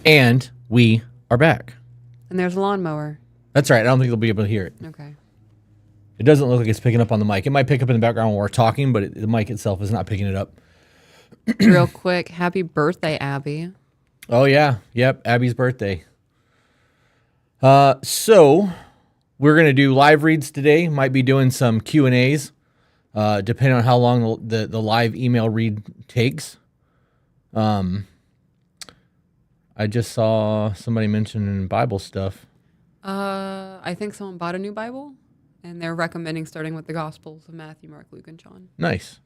And we are back. And there's a lawnmower. That's right. I don't think they'll be able to hear it. Okay. It doesn't look like it's picking up on the mic. It might pick up in the background when we're talking, but the mic itself is not picking it up. Real quick, happy birthday, Abby. Oh, yeah. Yep, Abby's birthday. So we're going to do live reads today. Might be doing some Q&As, depending on how long the live email read takes. I just saw somebody mentioning Bible stuff. I think someone bought a new Bible, and they're recommending starting with the Gospels of Matthew, Mark, Luke, and John. Nice.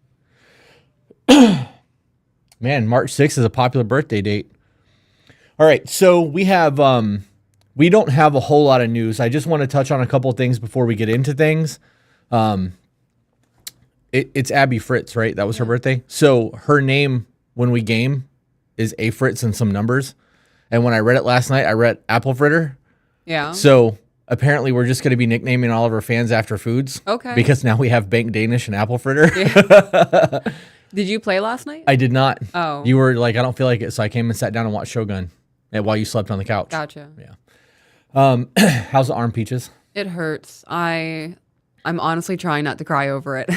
Man, March 6th is a popular birthday date. All right, so we have we don't have a whole lot of news. I just want to touch on a couple things before we get into things. It's Abby Fritz, right? That was her birthday. So her name when we game is A Fritz and some numbers. And when I read it last night, I read Apple Fritter. Yeah. So apparently we're just going to be nicknaming all of our fans after foods. Okay. Because now we have Bank Danish and Apple Fritter. Yeah. Did you play last night? I did not. Oh. You were like, I don't feel like it. So I came and sat down and watched Shogun while you slept on the couch. Gotcha. Yeah. How's the arm, Peaches? It hurts. I'm honestly trying not to cry over it.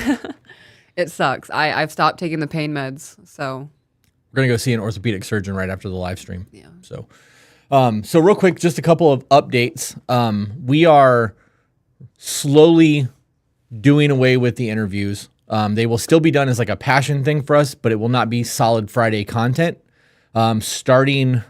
It sucks. I've stopped taking the pain meds, so. We're going to go see an orthopedic surgeon right after the live stream. Yeah. So real quick, just a couple of updates. We are slowly doing away with the interviews. They will still be done as like a passion thing for us, but it will not be solid Friday content. Starting,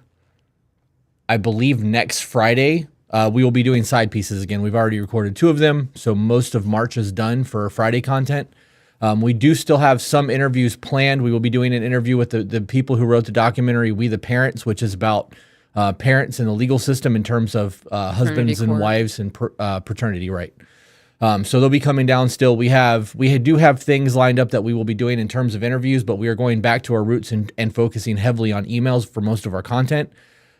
I believe, next Friday, we will be doing side pieces again. We've already recorded 2 of them, so most of March is done for Friday content. We do still have some interviews planned. We will be doing an interview with the people who wrote the documentary We the Parents, which is about parents in the legal system in terms of husbands and wives and paternity, right? So they'll be coming down still. We do have things lined up that we will be doing in terms of interviews, but we are going back to our roots and focusing heavily on emails for most of our content.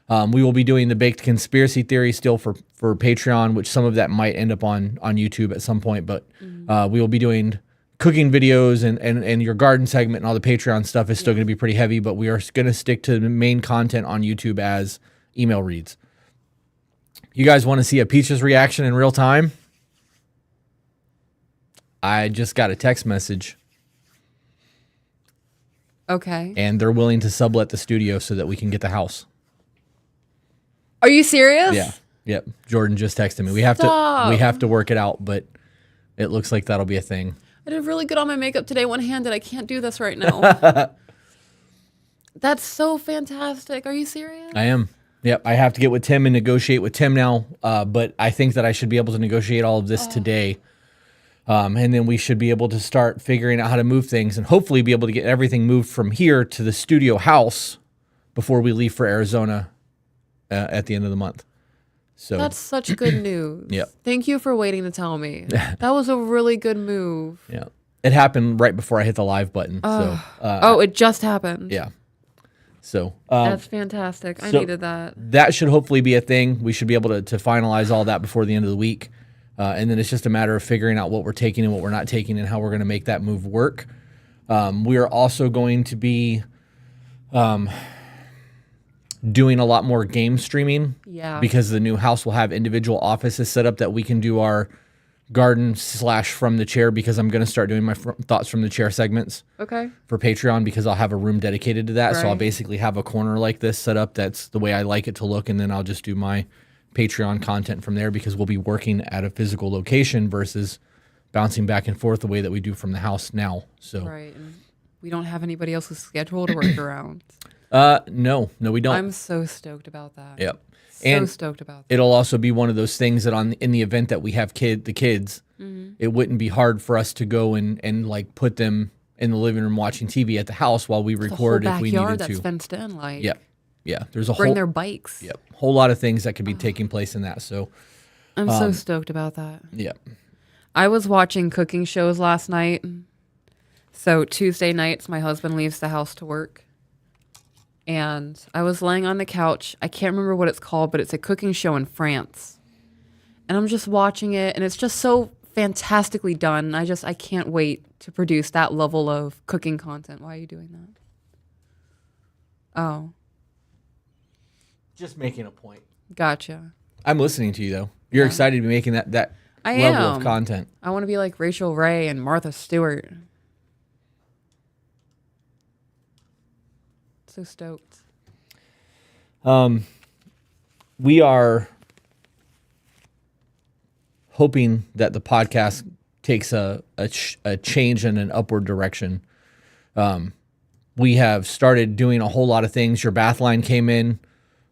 We will be doing the Baked Conspiracy Theory still for Patreon, which some of that might end up on YouTube at some point, but we will be doing cooking videos and your garden segment and all the Patreon stuff is still going to be pretty heavy, but we are going to stick to the main content on YouTube as email reads. You guys want to see a Peaches reaction in real time? I just got a text message. Okay. And they're willing to sublet the studio so that we can get the house. Are you serious? Yeah. Yep. Jordan just texted me. We have to work it out, but it looks like that'll be a thing. I did really good on my makeup today, one-handed. I can't do this right now. That's so fantastic. Are you serious? I am. Yep. I have to get with Tim and negotiate with Tim now, but I think that I should be able to negotiate all of this today. And then we should be able to start figuring out how to move things and hopefully be able to get everything moved from here to the studio house before we leave for Arizona at the end of the month. So that's such good news. Yep. Thank you for waiting to tell me. That was a really good move. Yeah. It happened right before I hit the live button. It just happened. Yeah. So that's fantastic. I needed that. That should hopefully be a thing. We should be able to finalize all that before the end of the week. And then it's just a matter of figuring out what we're taking and what we're not taking and how we're going to make that move work. We are also going to be doing a lot more game streaming. Yeah. Because the new house will have individual offices set up that we can do our garden / from the chair, because I'm going to start doing my thoughts from the chair segments. Okay. For Patreon, because I'll have a room dedicated to that. Right. So I'll basically have a corner like this set up. That's the way I like it to look. And then I'll just do my Patreon content from there, because we'll be working at a physical location versus bouncing back and forth the way that we do from the house now. So right. And we don't have anybody else's schedule to work around. No, we don't. I'm so stoked about that. Yep. Stoked about that. It'll also be one of those things that in the event that we have the kids, it wouldn't be hard for us to go and like put them in the living room watching TV at the house while we record if we needed to. That's fenced in, like. Yep. Yeah. There's a bring their bikes. Yep. Whole lot of things that could be taking place in that. So I'm so stoked about that. Yep. I was watching cooking shows last night. So Tuesday nights, my husband leaves the house to work. And I was laying on the couch. I can't remember what it's called, but it's a cooking show in France. And I'm just watching it, and it's just so fantastically done. I can't wait to produce that level of cooking content. Why are you doing that? Oh. Just making a point. Gotcha. I'm listening to you though. You're excited to be making that I level am. of content. I want to be like Rachel Ray and Martha Stewart. So stoked. We are hoping that the podcast takes a change in an upward direction. We have started doing a whole lot of things. Your bath line came in.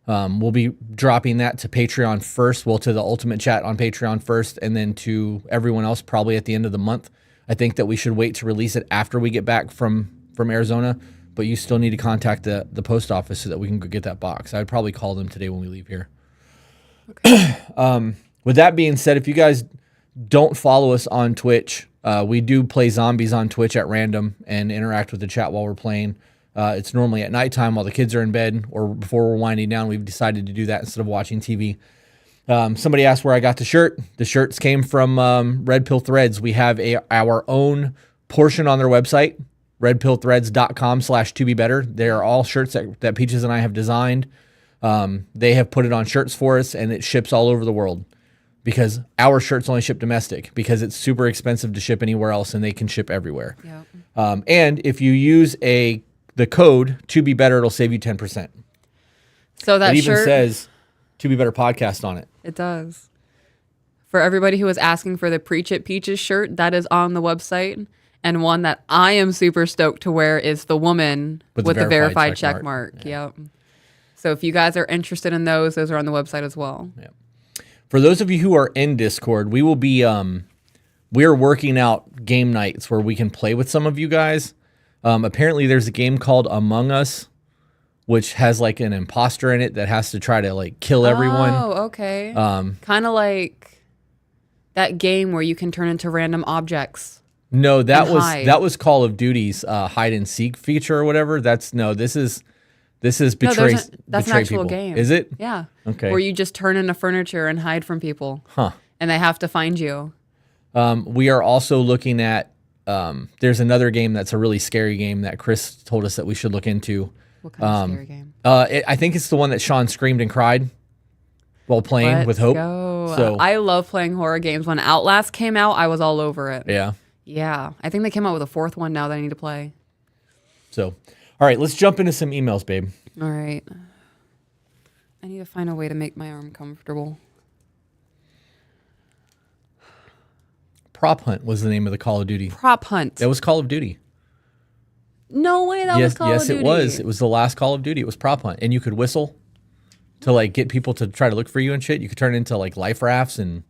We'll be dropping that to Patreon first. Well, to the Ultimate Chat on Patreon first, and then to everyone else probably at the end of the month. I think that we should wait to release it after we get back from Arizona. But you still need to contact the post office so that we can go get that box. I'd probably call them today when we leave here. Okay. With that being said, if you guys don't follow us on Twitch, we do play zombies on Twitch at random and interact with the chat while we're playing. It's normally at nighttime while the kids are in bed or before we're winding down. We've decided to do that instead of watching TV. Somebody asked where I got the shirt. The shirts came from Red Pill Threads. We have our own portion on their website, redpillthreads.com/to-be-better. They are all shirts that Peaches and I have designed. They have put it on shirts for us, and it ships all over the world because our shirts only ship domestic because it's super expensive to ship anywhere else, and they can ship everywhere. Yep. And if you use the code to be better, it'll save you 10%. So that it even shirt says to be better podcast on it. It does. For everybody who was asking for the Preach It Peaches shirt, that is on the website. And one that I am super stoked to wear is the woman with the verified check mark. Yep. So if you guys are interested in those are on the website as well. Yep. For those of you who are in Discord, we will be we're working out game nights where we can play with some of you guys. Apparently there's a game called Among Us, which has like an imposter in it that has to try to like kill everyone. Oh, okay. Kind of like that game where you can turn into random objects. No, that was Call of Duty's hide and seek feature or whatever. This is betray. That's betray an actual people. game. Is it? Yeah. Okay. Where you just turn into furniture and hide from people. Huh. And they have to find you. We are also looking at. There's another game that's a really scary game that Chris told us that we should look into. What kind of scary game? I think it's the one that Sean screamed and cried while playing with Hope. Go. So I love playing horror games. When Outlast came out, I was all over it. yeah. Yeah. I think they came out with a fourth one now that I need to play. So, all right, let's jump into some emails, babe. All right. I need to find a way to make my arm comfortable. Prop Hunt was the name of the Call of Duty. Prop Hunt. That was Call of Duty. No way that was Call of Duty. Yes, it was. It was the last Call of Duty. It was Prop Hunt. And you could whistle to like get people to try to look for you and shit. You could turn it into like life rafts and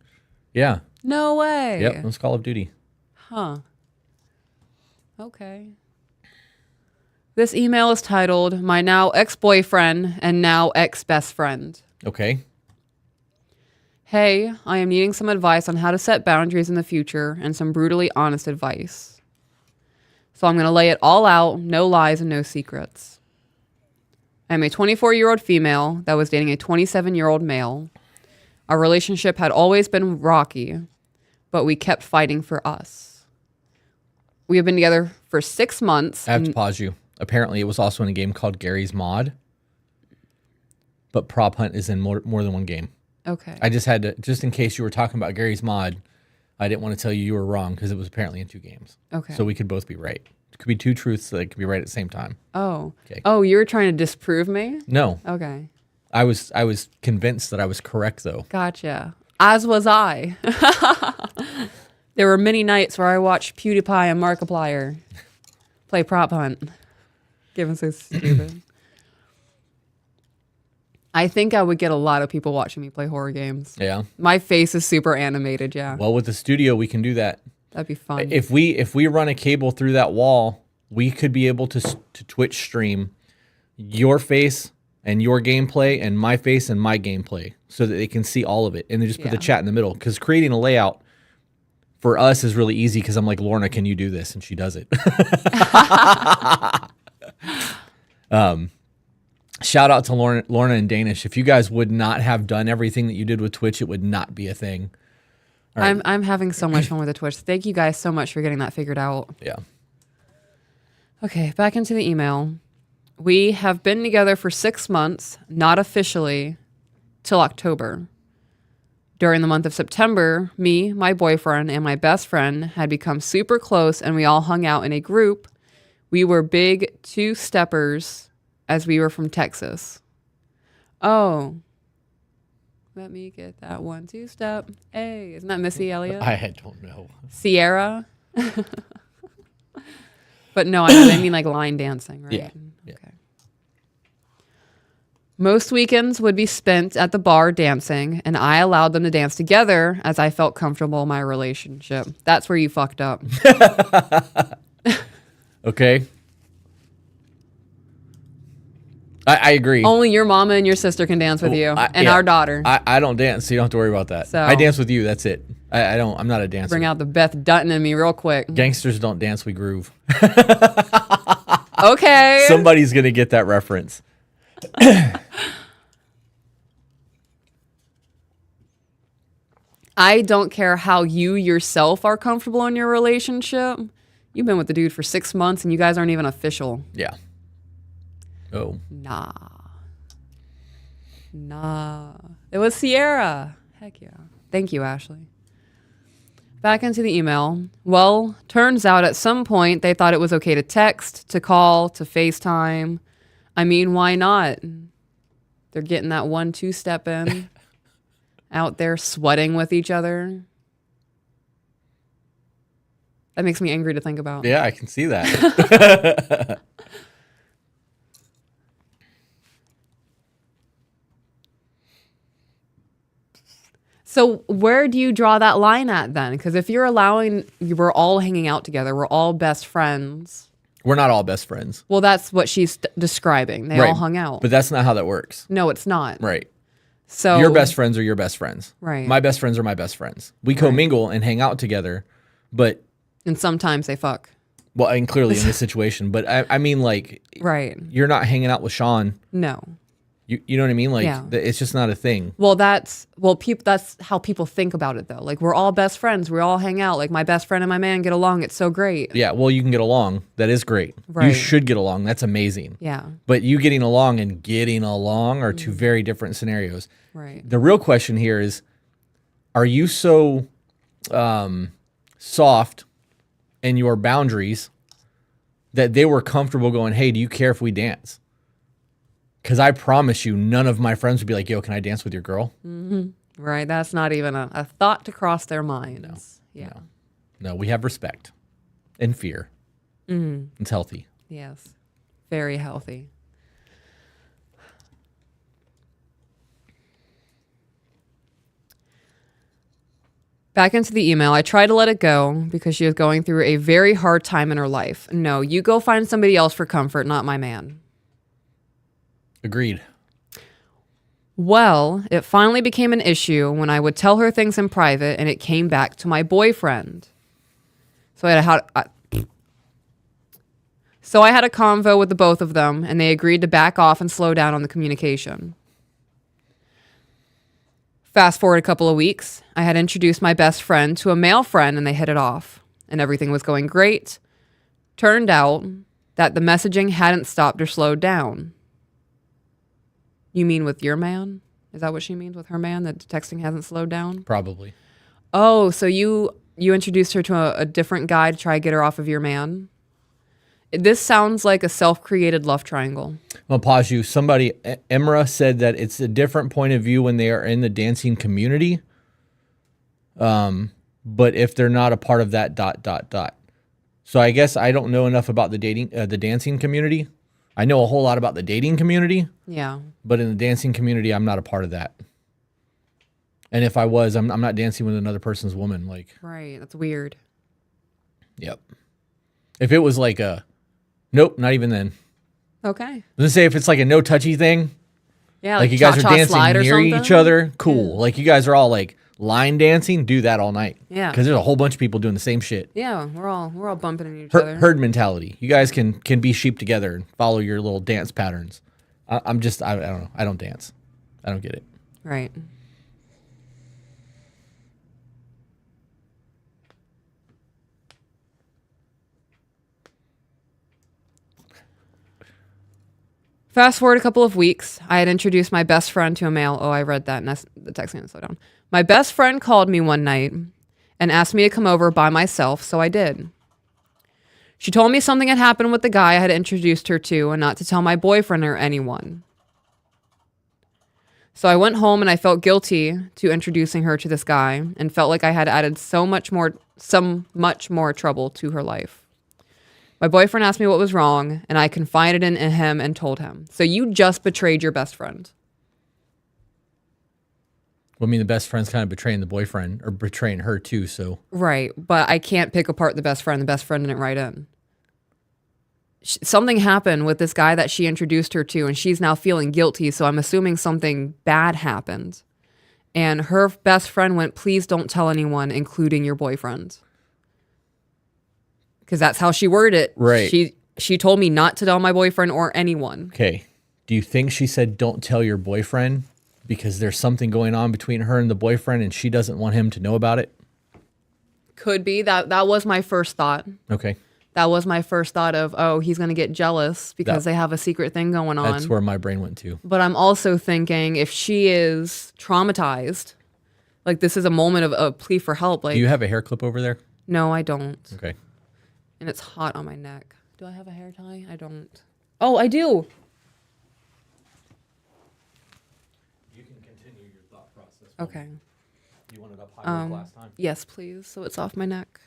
yeah. No way. Yep, it was Call of Duty. Huh. Okay. This email is titled, My Now Ex-Boyfriend and Now Ex-Best Friend. Okay. Hey, I am needing some advice on how to set boundaries in the future and some brutally honest advice. So I'm going to lay it all out, no lies and no secrets. I'm a 24-year-old female that was dating a 27-year-old male. Our relationship had always been rocky, but we kept fighting for us. We have been together for 6 months. I have to pause you. Apparently, it was also in a game called Gary's Mod, but Prop Hunt is in more than one game. Okay. I just had to, just in case you were talking about Gary's Mod, I didn't want to tell you were wrong because it was apparently in 2 games. Okay. So we could both be right. It could be 2 truths that could be right at the same time. Oh. Okay. Oh, you were trying to disprove me? No. Okay. I was convinced that I was correct though. Gotcha. As was I. There were many nights where I watched PewDiePie and Markiplier play Prop Hunt. Given so stupid. I think I would get a lot of people watching me play horror games. Yeah. My face is super animated, yeah. Well, with the studio, we can do that. That'd be fun. If we run a cable through that wall, we could be able to Twitch stream your face and your gameplay and my face and my gameplay so that they can see all of it. And they just put the chat in the middle. Because creating a layout for us is really easy because I'm like, Lorna, can you do this? And she does it. Shout out to Lorna and Danish. If you guys would not have done everything that you did with Twitch, it would not be a thing. Right. I'm having so much fun with the Twitch. Thank you guys so much for getting that figured out. Yeah. Okay, back into the email. We have been together for 6 months, not officially, till October. During the month of September, me, my boyfriend, and my best friend had become super close and we all hung out in a group. We were big two-steppers as we were from Texas. Oh, let me get that 1-2 step. Hey, isn't that Missy Elliott? I don't know. Sierra? But no, I know they mean like line dancing, right? Yeah. Okay. Most weekends would be spent at the bar dancing, and I allowed them to dance together as I felt comfortable in my relationship. That's where you fucked up. Okay. I agree. Only your mama and your sister can dance with you, and yeah. our daughter. I don't dance, so you don't have to worry about that. So- I dance with you. That's it. I'm not a dancer. Bring out the Beth Dutton in me real quick. Gangsters don't dance, we groove. Okay. Somebody's going to get that reference. I don't care how you yourself are comfortable in your relationship. You've been with the dude for 6 months and you guys aren't even official. Yeah. Oh. Nah. It was Sierra. Heck yeah. Thank you, Ashley. Back into the email. Well, turns out at some point they thought it was okay to text, to call, to FaceTime. I mean, why not? They're getting that 1-2 step in. Out there sweating with each other. That makes me angry to think about. Yeah, I can see that. So where do you draw that line at then? Because if you're allowing, we're all hanging out together, we're all best friends. We're not all best friends. Well, that's what she's describing. They all hung out. But that's not how that works. No, it's not. Right. So Your best friends are your best friends. Right. My best friends are my best friends. We commingle and hang out together, but and sometimes they fuck. well, and clearly in this situation, but I mean, like, Right. you're not hanging out with Sean. No. You know what I mean? Like, Yeah. it's just not a thing. Well, that's how people think about it though. Like we're all best friends. We all hang out. Like my best friend and my man get along. It's so great. Yeah, well, you can get along. That is great. You Right. should get along. That's amazing. Yeah. But you getting along and getting along are two very different scenarios. Right. The real question here is, are you so soft in your boundaries that they were comfortable going, hey, do you care if we dance? Because I promise you, none of my friends would be like, yo, can I dance with your girl? Right. That's not even a thought to cross their minds. No. Yeah. No, we have respect and fear. It's healthy. Yes. Very healthy. Back into the email. I tried to let it go because she was going through a very hard time in her life. No, you go find somebody else for comfort, not my man. Agreed. Well, it finally became an issue when I would tell her things in private and it came back to my boyfriend. So I had a convo with the both of them and they agreed to back off and slow down on the communication. Fast forward a couple of weeks, I had introduced my best friend to a male friend and they hit it off and everything was going great. Turned out that the messaging hadn't stopped or slowed down. You mean with your man? Is that what she means with her man, that the texting hasn't slowed down? Probably. Oh, so you introduced her to a different guy to try to get her off of your man? This sounds like a self-created love triangle. I'm going to pause you. Somebody, Emra, said that it's a different point of view when they are in the dancing community. But if they're not a part of that ... So I guess I don't know enough about the dancing community. I know a whole lot about the dating community. Yeah. But in the dancing community, I'm not a part of that. And if I was, I'm not dancing with another person's woman. Like, Right. That's weird. Yep. If it was like nope, not even then. Okay. Let's say if it's like a no touchy thing, Yeah. like you guys are cha-cha dancing slide or near each something? other, cool. Like you guys are all like line dancing, do that all night. Yeah. Because there's a whole bunch of people doing the same shit. Yeah. We're all bumping into each other. Herd mentality. You guys can be sheep together and follow your little dance patterns. I don't know. I don't dance. I don't get it. Right. Fast forward a couple of weeks. I had introduced my best friend to a male. Oh, I read that and the text didn't slow down. My best friend called me one night and asked me to come over by myself, so I did. She told me something had happened with the guy I had introduced her to and not to tell my boyfriend or anyone. So I went home and I felt guilty to introducing her to this guy and felt like I had added so much more trouble to her life. My boyfriend asked me what was wrong, and I confided in him and told him. So you just betrayed your best friend. Well, I mean, the best friend's kind of betraying the boyfriend or betraying her too, so. Right, but I can't pick apart the best friend. The best friend didn't write in. Something happened with this guy that she introduced her to, and she's now feeling guilty, so I'm assuming something bad happened. And her best friend went, please don't tell anyone, including your boyfriend. Because that's how she worded it. Right. She told me not to tell my boyfriend or anyone. Okay. Do you think she said don't tell your boyfriend because there's something going on between her and the boyfriend and she doesn't want him to know about it? Could be. That was my first thought. Okay. That was my first thought of, oh, he's going to get jealous because they have a secret thing going on. That's where my brain went to. But I'm also thinking if she is traumatized, like this is a moment of a plea for help. Like, Do you have a hair clip over there? No, I don't. Okay. And it's hot on my neck. Do I have a hair tie? I don't. Oh, I do. You can continue your thought process. Okay. You wanted up higher last time. Yes, please. So it's off my neck.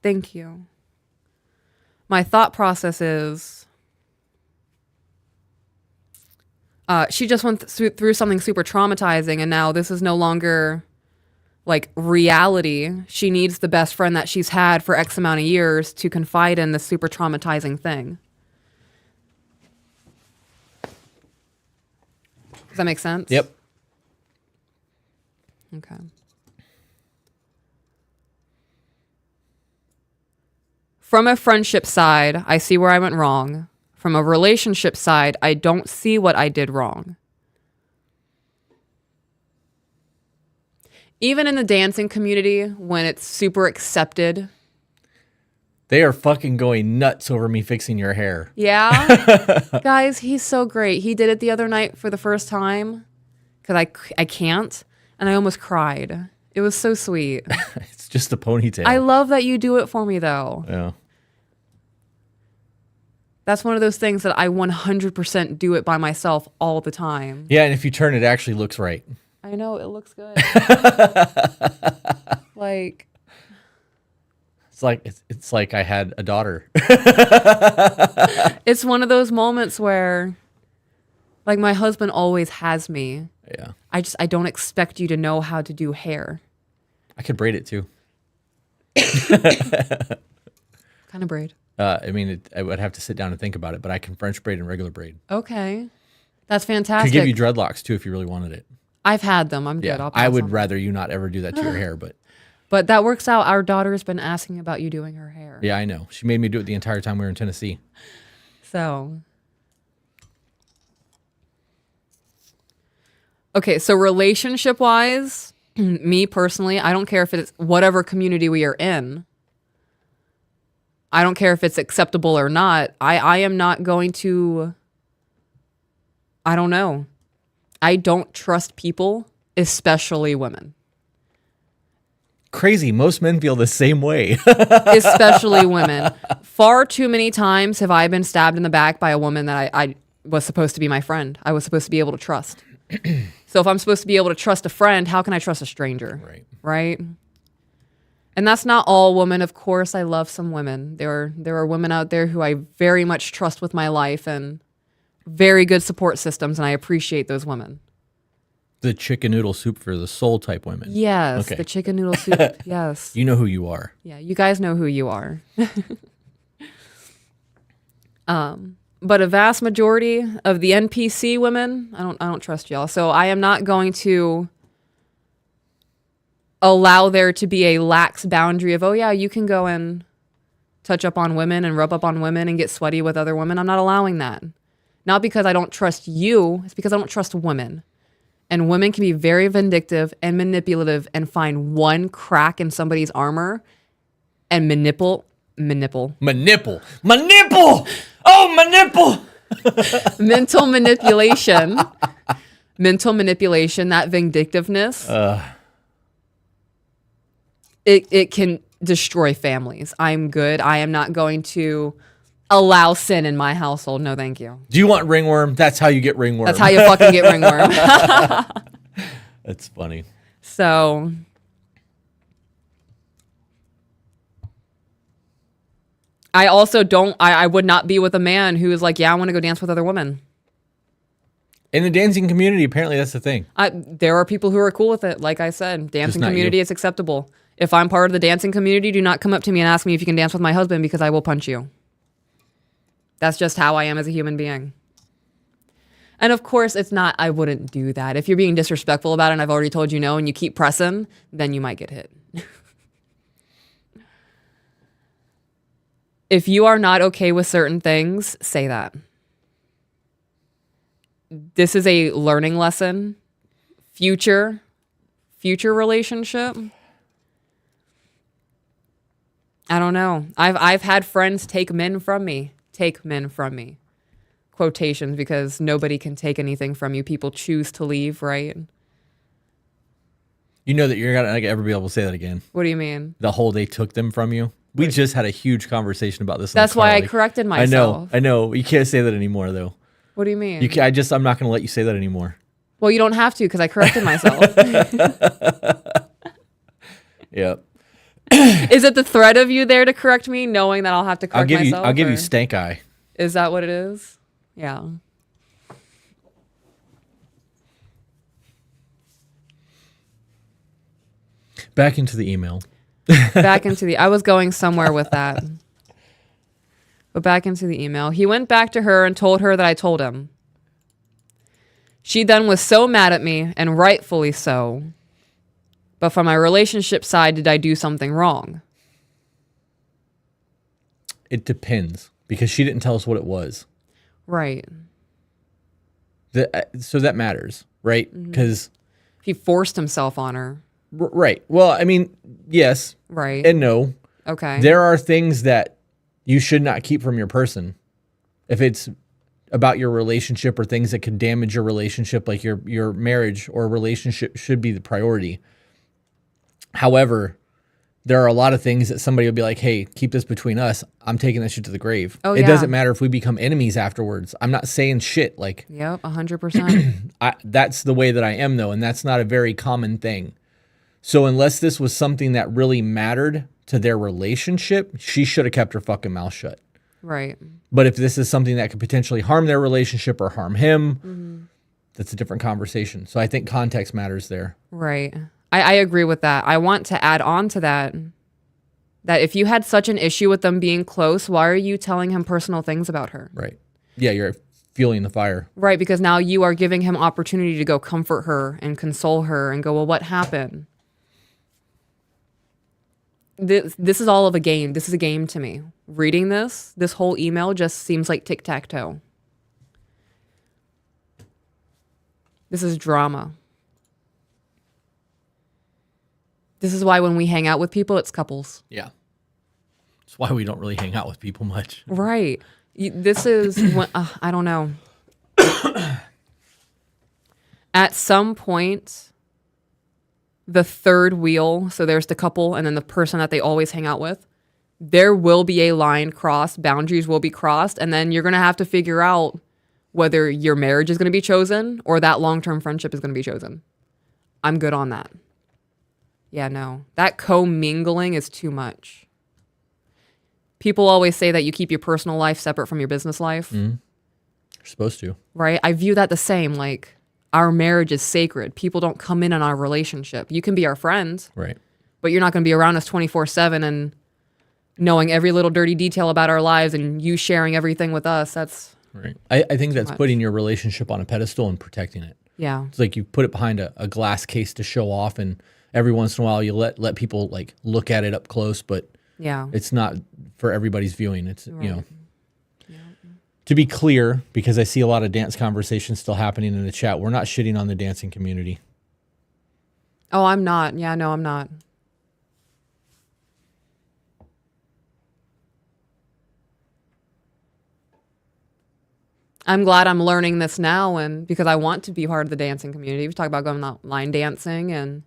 Thank you. My thought process is she just went through something super traumatizing, and now this is no longer like reality. She needs the best friend that she's had for X amount of years to confide in this super traumatizing thing. Does that make sense? Yep. Okay. From a friendship side, I see where I went wrong. From a relationship side, I don't see what I did wrong. Even in the dancing community, when it's super accepted. They are fucking going nuts over me fixing your hair. Yeah. Guys, he's so great. He did it the other night for the first time because I can't. And I almost cried. It was so sweet. It's just a ponytail. I love that you do it for me, though. Yeah. That's one of those things that I 100% do it by myself all the time. Yeah, and if you turn, it actually looks right. I know, it looks good. Like... It's like I had a daughter. It's one of those moments where, like, my husband always has me. Yeah. I don't expect you to know how to do hair. I could braid it too. Kind of braid. I mean, I would have to sit down and think about it, but I can French braid and regular braid. Okay. That's fantastic. Could give you dreadlocks too if you really wanted it. I've had them. I'm good. Yeah, I'll pass I would on. rather you not ever do that to your hair, but that works out. Our daughter's been asking about you doing her hair. yeah, I know. She made me do it the entire time we were in Tennessee. So. Okay, so relationship-wise, me personally, I don't care if it's whatever community we are in. I don't care if it's acceptable or not. I am not going to, I don't know. I don't trust people, especially women. Crazy. Most men feel the same way. Especially women. Far too many times have I been stabbed in the back by a woman that I was supposed to be my friend. I was supposed to be able to trust. So if I'm supposed to be able to trust a friend, how can I trust a stranger? Right? And that's not all women. Of course, I love some women. There are women out there who I very much trust with my life and very good support systems, and I appreciate those women. The chicken noodle soup for the soul type women. Yes, Okay. the chicken noodle soup. Yes. You know who you are. Yeah, you guys know who you are. But a vast majority of the NPC women, I don't trust y'all. So I am not going to allow there to be a lax boundary of, oh yeah, you can go and touch up on women and rub up on women and get sweaty with other women. I'm not allowing that. Not because I don't trust you, it's because I don't trust women. And women can be very vindictive and manipulative and find one crack in somebody's armor and manipulate. My nipple. My nipple! Oh, my nipple! Mental manipulation. Mental manipulation, that vindictiveness. It can destroy families. I'm good. I am not going to allow sin in my household. No, thank you. Do you want ringworm? That's how you get ringworm. That's how you fucking get ringworm. That's funny. So I also don't, I would not be with a man who is like, yeah, I want to go dance with other women. In the dancing community, apparently that's the thing. There are people who are cool with it. Like I said, dancing community is acceptable. If I'm part of the dancing community, do not come up to me and ask me if you can dance with my husband because I will punch you. That's just how I am as a human being. And of course, it's not, I wouldn't do that. If you're being disrespectful about it and I've already told you no and you keep pressing, then you might get hit. If you are not okay with certain things, say that. This is a learning lesson. Future relationship. I don't know. I've had friends take men from me. Quotations, because nobody can take anything from you. People choose to leave, right? You know that you're not gonna ever be able to say that again. What do you mean? The whole they took them from you. We just had a huge conversation about this. That's why I corrected myself. I know. You can't say that anymore, though. What do you mean? I'm not going to let you say that anymore. Well, you don't have to because I corrected myself. Yep. Is it the threat of you there to correct me, knowing that I'll have to correct myself? I'll give you stank eye. Is that what it is? Yeah. Back into the email. I was going somewhere with that. But back into the email. He went back to her and told her that I told him. She then was so mad at me, and rightfully so. But from my relationship side, did I do something wrong? It depends, because she didn't tell us what it was. Right. So that matters, right? Because he forced himself on her. Right. Well, I mean, yes. Right. And no. Okay. There are things that you should not keep from your person. If it's about your relationship or things that could damage your relationship, like your marriage or relationship should be the priority. However, there are a lot of things that somebody will be like, hey, keep this between us. I'm taking that shit to the grave. Oh, it doesn't matter if we become enemies afterwards. I'm not saying shit. Like, yep, 100%. That's the way that I am, though, and that's not a very common thing. So unless this was something that really mattered to their relationship, she should have kept her fucking mouth shut. Right. But if this is something that could potentially harm their relationship or harm him, that's a different conversation. So I think context matters there. Right. I agree with that. I want to add on to that if you had such an issue with them being close, why are you telling him personal things about her? Right. Yeah, you're fueling the fire. Right, because now you are giving him opportunity to go comfort her and console her and go, well, what happened? This is all of a game. This is a game to me. Reading this whole email just seems like tic-tac-toe. This is drama. This is why when we hang out with people, it's couples. Yeah. That's why we don't really hang out with people much. Right. This is, when, I don't know. At some point, the third wheel, so there's the couple and then the person that they always hang out with, there will be a line crossed, boundaries will be crossed, and then you're going to have to figure out whether your marriage is going to be chosen or that long-term friendship is going to be chosen. I'm good on that. Yeah, no. That co-mingling is too much. People always say that you keep your personal life separate from your business life. Mm-hmm. You're supposed to. Right? I view that the same. Like, our marriage is sacred. People don't come in on our relationship. You can be our friends. Right. But you're not going to be around us 24/7 and knowing every little dirty detail about our lives and you sharing everything with us. That's right. I think that's putting your relationship on a pedestal and protecting it. Yeah. It's like you put it behind a glass case to show off, and every once in a while you let people like look at it up close, but yeah, it's not for everybody's viewing. It's, right. You know, yeah. To be clear, because I see a lot of dance conversations still happening in the chat, we're not shitting on the dancing community. Oh, I'm not. Yeah, no, I'm not. I'm glad I'm learning this now, and because I want to be part of the dancing community. We talk about going out line dancing and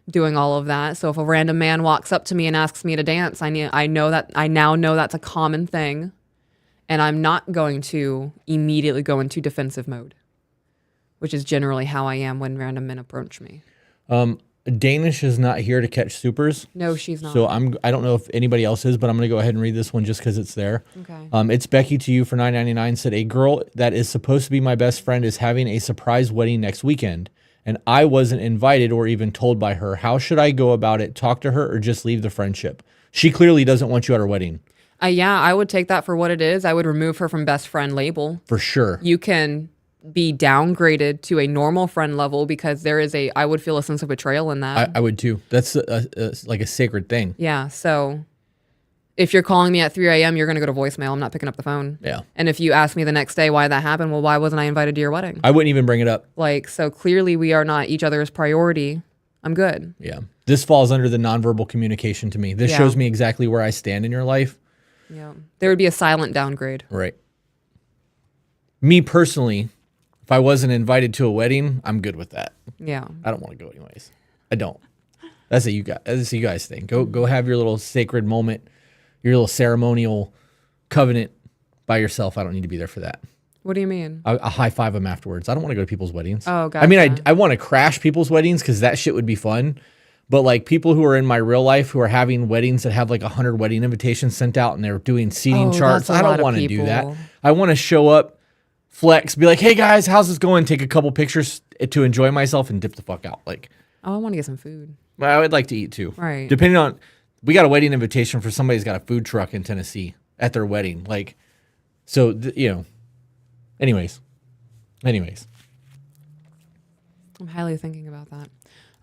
doing all of that. So if a random man walks up to me and asks me to dance, I now know that's a common thing, and I'm not going to immediately go into defensive mode, which is generally how I am when random men approach me. Danish is not here to catch supers. No, she's not. So I don't know if anybody else is, but I'm going to go ahead and read this one just because it's there. Okay. It's Becky to you for $9.99 said, a girl that is supposed to be my best friend is having a surprise wedding next weekend, and I wasn't invited or even told by her. How should I go about it? Talk to her or just leave the friendship? She clearly doesn't want you at her wedding. Yeah, I would take that for what it is. I would remove her from best friend label. For sure. You can be downgraded to a normal friend level because I would feel a sense of betrayal in that. I would too. That's like a sacred thing. Yeah. So if you're calling me at 3 a.m., you're going to go to voicemail. I'm not picking up the phone. Yeah. And if you ask me the next day why that happened, well, why wasn't I invited to your wedding? I wouldn't even bring it up. So clearly we are not each other's priority. I'm good. Yeah. This falls under the nonverbal communication to me. This shows me exactly where I stand in your life. Yeah. There would be a silent downgrade. Right. Me personally, if I wasn't invited to a wedding, I'm good with that. Yeah. I don't want to go anyways. I don't. That's a you guys thing. Go have your little sacred moment, your little ceremonial covenant by yourself. I don't need to be there for that. What do you mean? I high five them afterwards. I don't want to go to people's weddings. Oh, gotcha. I mean, I want to crash people's weddings because that shit would be fun. But like people who are in my real life who are having weddings that have like 100 wedding invitations sent out and they're doing seating charts. I don't want to do that. I want to show up, flex, be like, hey guys, how's this going? Take a couple pictures to enjoy myself and dip the fuck out. Like, I want to get some food. I would like to eat too. Right. Depending on, we got a wedding invitation for somebody who's got a food truck in Tennessee at their wedding. Like, so, anyways. I'm highly thinking about that.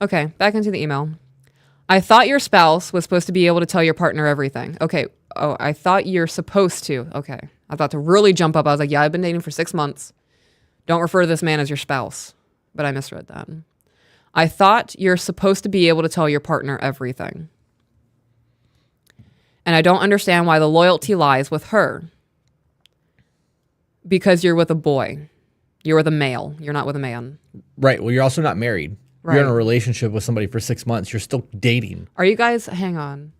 Okay, back into the email. I thought your spouse was supposed to be able to tell your partner everything. Okay. Oh, I thought you're supposed to. Okay. I thought to really jump up. I was like, yeah, I've been dating for 6 months. Don't refer to this man as your spouse. But I misread that. I thought you're supposed to be able to tell your partner everything. And I don't understand why the loyalty lies with her. Because you're with a boy. You're with a male. You're not with a man. Right. Well, you're also not married. Right. You're in a relationship with somebody for 6 months. You're still dating. Are you guys, hang on.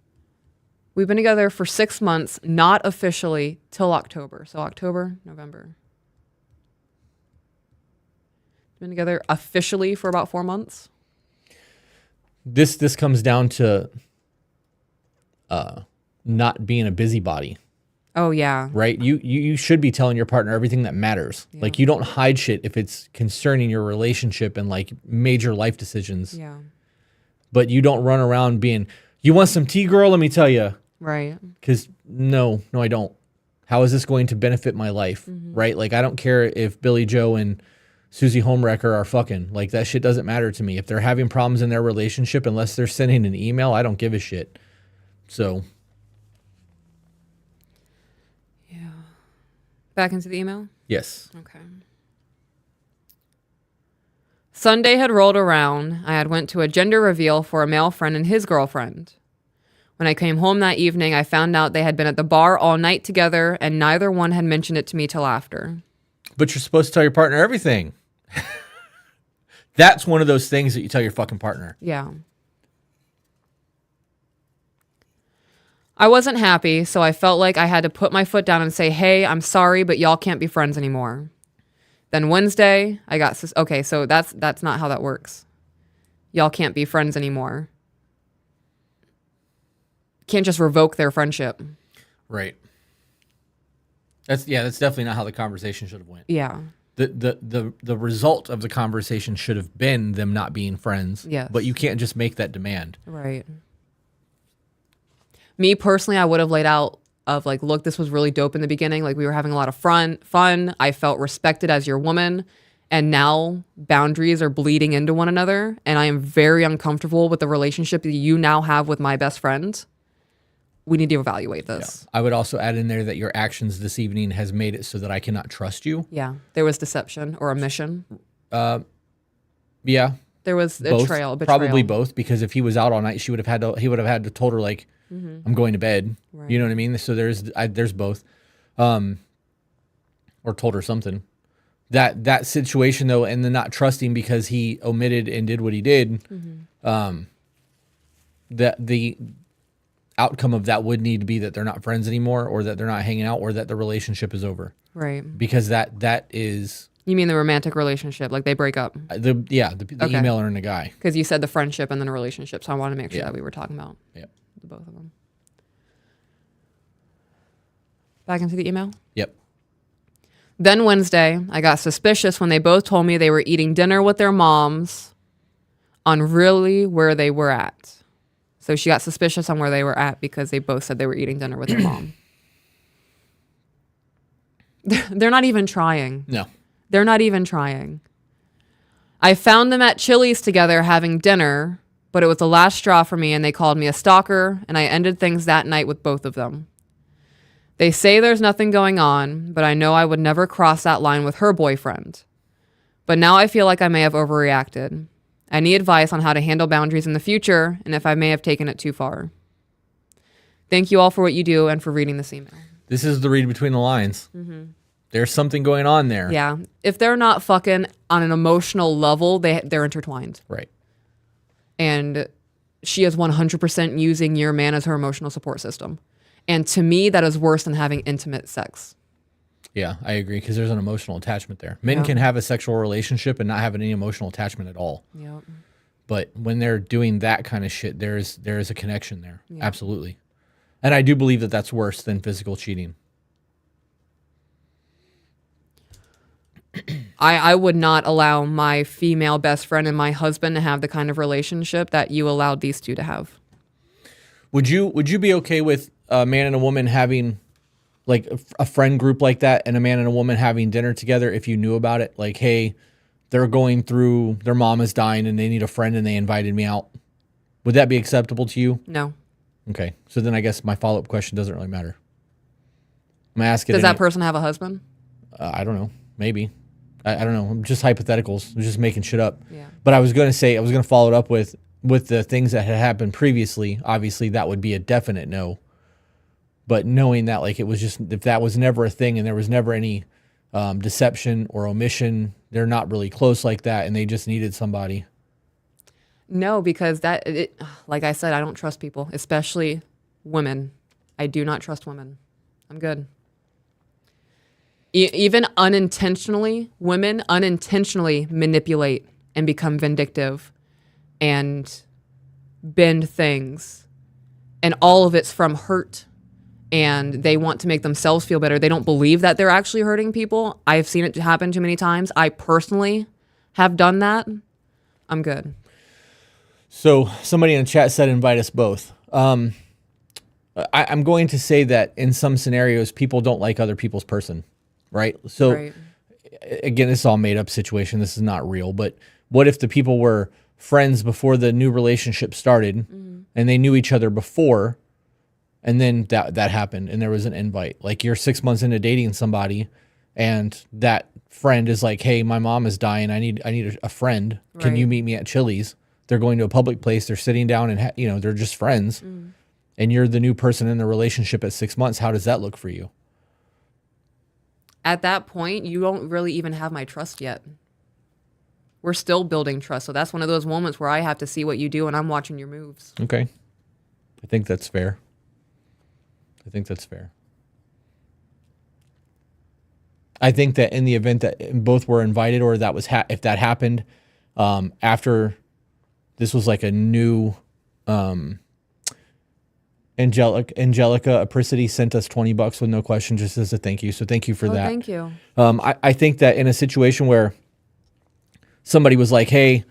We've been together for 6 months, not officially till October. So October, November. Been together officially for about 4 months. This comes down to not being a busybody. Oh yeah. Right? You should be telling your partner everything that matters. Yeah. Like you don't hide shit if it's concerning your relationship and like major life decisions. Yeah. But you don't run around being, you want some tea, girl? Let me tell you. Right. Because no, I don't. How is this going to benefit my life? Mm-hmm. Right? Like I don't care if Billy Joe and Susie Homewrecker are fucking. Like that shit doesn't matter to me. If they're having problems in their relationship, unless they're sending an email, I don't give a shit. So. Yeah. Back into the email? Yes. Okay. Sunday had rolled around. I had went to a gender reveal for a male friend and his girlfriend. When I came home that evening, I found out they had been at the bar all night together and neither one had mentioned it to me till after. But you're supposed to tell your partner everything. That's one of those things that you tell your fucking partner. Yeah. I wasn't happy, so I felt like I had to put my foot down and say, hey, I'm sorry, but y'all can't be friends anymore. Then Wednesday, I got... Okay, so that's not how that works. Y'all can't be friends anymore. Can't just revoke their friendship. Right. That's definitely not how the conversation should have went. Yeah. The result of the conversation should have been them not being friends. Yes. But you can't just make that demand. Right. Me personally, I would have laid out of like, look, this was really dope in the beginning. Like we were having a lot of fun. I felt respected as your woman. And now boundaries are bleeding into one another. And I am very uncomfortable with the relationship that you now have with my best friend. We need to evaluate this. Yeah. I would also add in there that your actions this evening has made it so that I cannot trust you. Yeah. There was deception or omission. Yeah. There was both. betrayal. Probably both, because if he was out all night, he would have had to told her like, I'm going to bed. Right. You know what I mean? So there's both. or told her something. That situation though, and the not trusting because he omitted and did what he did, that the outcome of that would need to be that they're not friends anymore, or that they're not hanging out, or that the relationship is over. Right. Because that is. You mean the romantic relationship, like they break up? The emailer and the guy. Because you said the friendship and then a relationship, so I want to make sure that we were talking about the both of them. Back into the email? Yep. Then Wednesday, I got suspicious when they both told me they were eating dinner with their moms on really where they were at. So she got suspicious on where they were at because they both said they were eating dinner with their mom. They're not even trying. No. They're not even trying. I found them at Chili's together having dinner, but it was the last straw for me and they called me a stalker, and I ended things that night with both of them. They say there's nothing going on, but I know I would never cross that line with her boyfriend. But now I feel like I may have overreacted. I need advice on how to handle boundaries in the future and if I may have taken it too far. Thank you all for what you do and for reading this email. This is the read between the lines. Mm-hmm. There's something going on there. Yeah. If they're not fucking on an emotional level, they're intertwined. Right. And she is 100% using your man as her emotional support system. And to me, that is worse than having intimate sex. Yeah, I agree, because there's an emotional attachment there. Men can have a sexual relationship and not have any emotional attachment at all. Yep. But when they're doing that kind of shit, there is a connection there. Yep. Absolutely. And I do believe that that's worse than physical cheating. I would not allow my female best friend and my husband to have the kind of relationship that you allowed these two to have. Would you be okay with a man and a woman having like a friend group like that, and a man and a woman having dinner together if you knew about it? Like, hey, they're going through, their mom is dying and they need a friend and they invited me out. Would that be acceptable to you? No. Okay. So then I guess my follow-up question doesn't really matter. I'm asking. Does that person have a husband? I don't know. Maybe. I don't know. I'm just hypotheticals. I'm just making shit up. Yeah. But I was going to follow it up with the things that had happened previously. Obviously, that would be a definite no. But knowing that, like, it was just, if that was never a thing and there was never any deception or omission, they're not really close like that, and they just needed somebody. No, because like I said, I don't trust people, especially women. I do not trust women. I'm good. Even unintentionally, women unintentionally manipulate and become vindictive and bend things. And all of it's from hurt. And they want to make themselves feel better. They don't believe that they're actually hurting people. I've seen it happen too many times. I personally have done that. I'm good. So somebody in the chat said invite us both. I'm going to say that in some scenarios, people don't like other people's person. Right. So again, this is all made up situation. This is not real. But what if the people were friends before the new relationship started and they knew each other before, and then that happened and there was an invite? Like, you're 6 months into dating somebody and that friend is like, hey, my mom is dying. I need a friend. Can you meet me at Chili's? They're going to a public place. They're sitting down and, they're just friends. And you're the new person in the relationship at 6 months. How does that look for you? At that point, you don't really even have my trust yet. We're still building trust. So that's one of those moments where I have to see what you do and I'm watching your moves. Okay. I think that's fair. I think that in the event that both were invited, or that was if that happened after this was like a new Angelica Apricity sent us $20 with no question, just as a thank you. So thank you for that. Thank you. I think that in a situation where somebody was like, hey,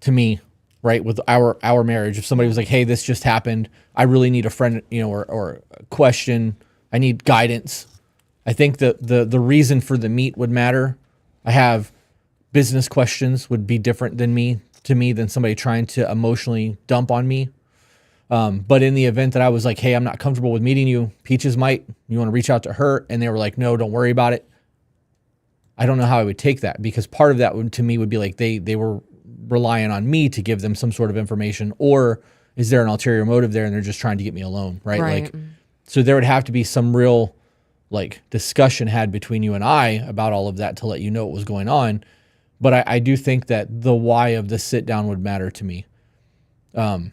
to me, right, with our marriage, if somebody was like, hey, this just happened, I really need a friend, or a question, I need guidance. I think that the reason for the meet would matter. I have business questions would be different to me than somebody trying to emotionally dump on me. But in the event that I was like, hey, I'm not comfortable with meeting you, Peaches might, you want to reach out to her? And they were like, no, don't worry about it. I don't know how I would take that, because part of that to me would be like they were relying on me to give them some sort of information, or is there an ulterior motive there and they're just trying to get me alone, right? Like, so there would have to be some real like discussion had between you and I about all of that to let you know what was going on. But I do think that the why of the sit down would matter to me. I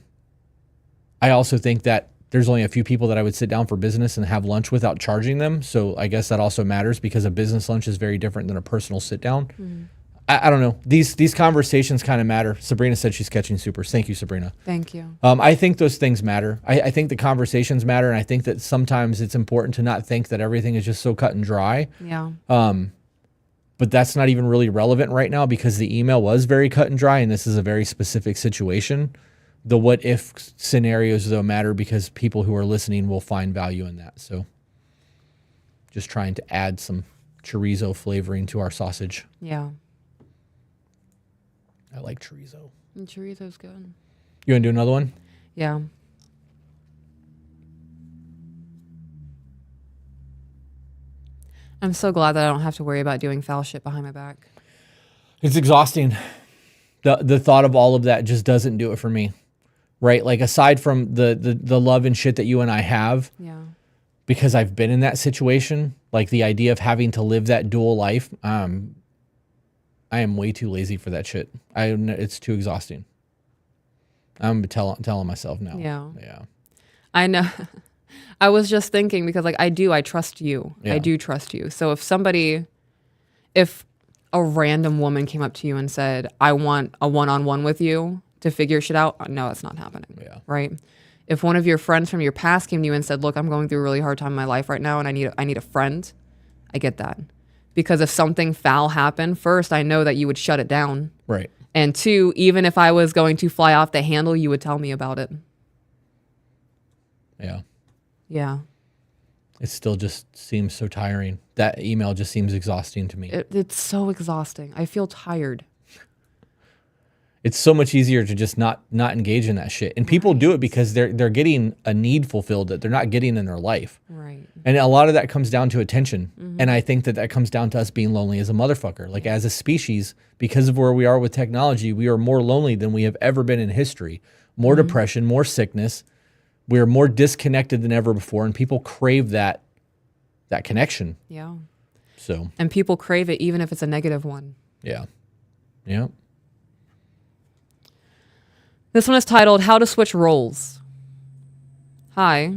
also think that there's only a few people that I would sit down for business and have lunch without charging them. So I guess that also matters because a business lunch is very different than a personal sit down. Mm-hmm. I don't know. These conversations kind of matter. Sabrina said she's catching supers. Thank you, Sabrina. Thank you. I think those things matter. I think the conversations matter. And I think that sometimes it's important to not think that everything is just so cut and dry. Yeah. But that's not even really relevant right now because the email was very cut and dry. And this is a very specific situation. The what if scenarios, though, matter because people who are listening will find value in that. So just trying to add some chorizo flavoring to our sausage. Yeah. I like chorizo. And chorizo's good. You want to do another one? Yeah. I'm so glad that I don't have to worry about doing foul shit behind my back. It's exhausting. The thought of all of that just doesn't do it for me. Right? Like aside from the love and shit that you and I have. Yeah. Because I've been in that situation, like the idea of having to live that dual life, I am way too lazy for that shit. It's too exhausting. I'm telling myself now. Yeah. I know. I was just thinking because like I trust you. Yeah. I do trust you. So if a random woman came up to you and said, I want a one-on-one with you to figure shit out, no, it's not happening. Yeah. Right? If one of your friends from your past came to you and said, look, I'm going through a really hard time in my life right now and I need a friend, I get that. Because if something foul happened, first, I know that you would shut it down. Right. And two, even if I was going to fly off the handle, you would tell me about it. Yeah. Yeah. It still just seems so tiring. That email just seems exhausting to me. It's so exhausting. I feel tired. It's so much easier to just not engage in that shit. And people do it because they're getting a need fulfilled that they're not getting in their life. Right. And a lot of that comes down to attention. Mm-hmm. And I think that comes down to us being lonely as a motherfucker. Like as a species, because of where we are with technology, we are more lonely than we have ever been in history. More depression, more sickness. We are more disconnected than ever before. And people crave that connection. Yeah. So. And people crave it even if it's a negative one. Yeah. Yeah. This one is titled, How to Switch Roles. Hi.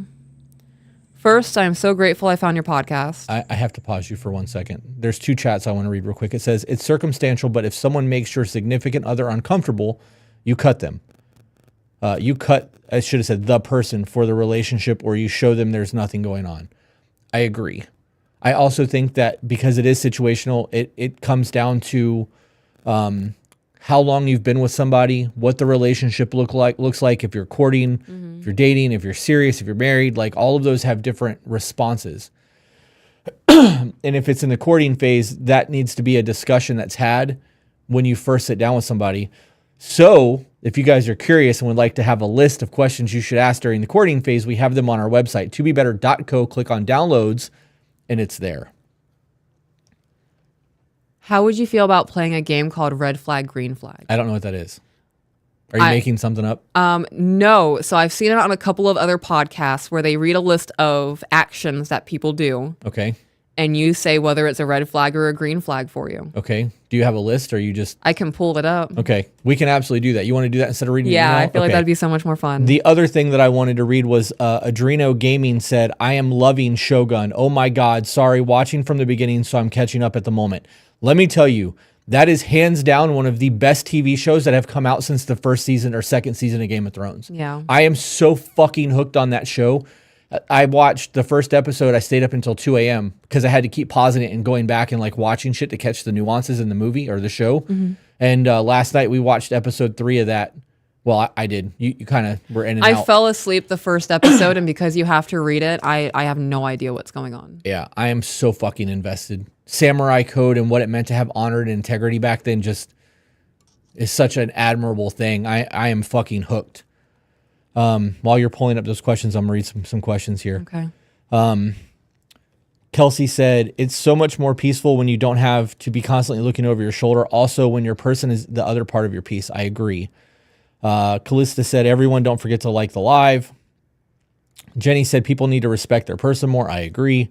First, I am so grateful I found your podcast. I have to pause you for 1 second. There's 2 chats I want to read real quick. It says, it's circumstantial, but if someone makes your significant other uncomfortable, you cut them. I should have said the person for the relationship, or you show them there's nothing going on. I agree. I also think that because it is situational, it comes down to how long you've been with somebody, what the relationship looks like, if you're courting, if you're dating, if you're serious, if you're married, like all of those have different responses. And if it's in the courting phase, that needs to be a discussion that's had when you first sit down with somebody. So if you guys are curious and would like to have a list of questions you should ask during the courting phase, we have them on our website, tobebetter.co. Click on downloads and it's there. How would you feel about playing a game called Red Flag, Green Flag? I don't know what that is. Are you making something up? No. So I've seen it on a couple of other podcasts where they read a list of actions that people do. Okay. And you say whether it's a red flag or a green flag for you. Okay. Do you have a list or you just... I can pull it up. Okay. We can absolutely do that. You want to do that instead of reading the email? I feel like that'd be so much more fun. The other thing that I wanted to read was Adreno Gaming said, I am loving Shogun. Oh my God. Sorry. Watching from the beginning, so I'm catching up at the moment. Let me tell you, that is hands down one of the best TV shows that have come out since the first season or second season of Game of Thrones. Yeah. I am so fucking hooked on that show. I watched the first episode. I stayed up until 2 a.m. because I had to keep pausing it and going back and like watching shit to catch the nuances in the movie or the show. Mm-hmm. And last night we watched episode 3 of that. Well, I did. You kind of were in and out. I fell asleep the first episode, and because you have to read it, I have no idea what's going on. Yeah, I am so fucking invested. Samurai Code and what it meant to have honor and integrity back then just is such an admirable thing. I am fucking hooked. While you're pulling up those questions, I'm going to read some questions here. Okay. Kelsey said, it's so much more peaceful when you don't have to be constantly looking over your shoulder. Also, when your person is the other part of your piece. I agree. Callista said, everyone don't forget to like the live. Jenny said, people need to respect their person more. I agree.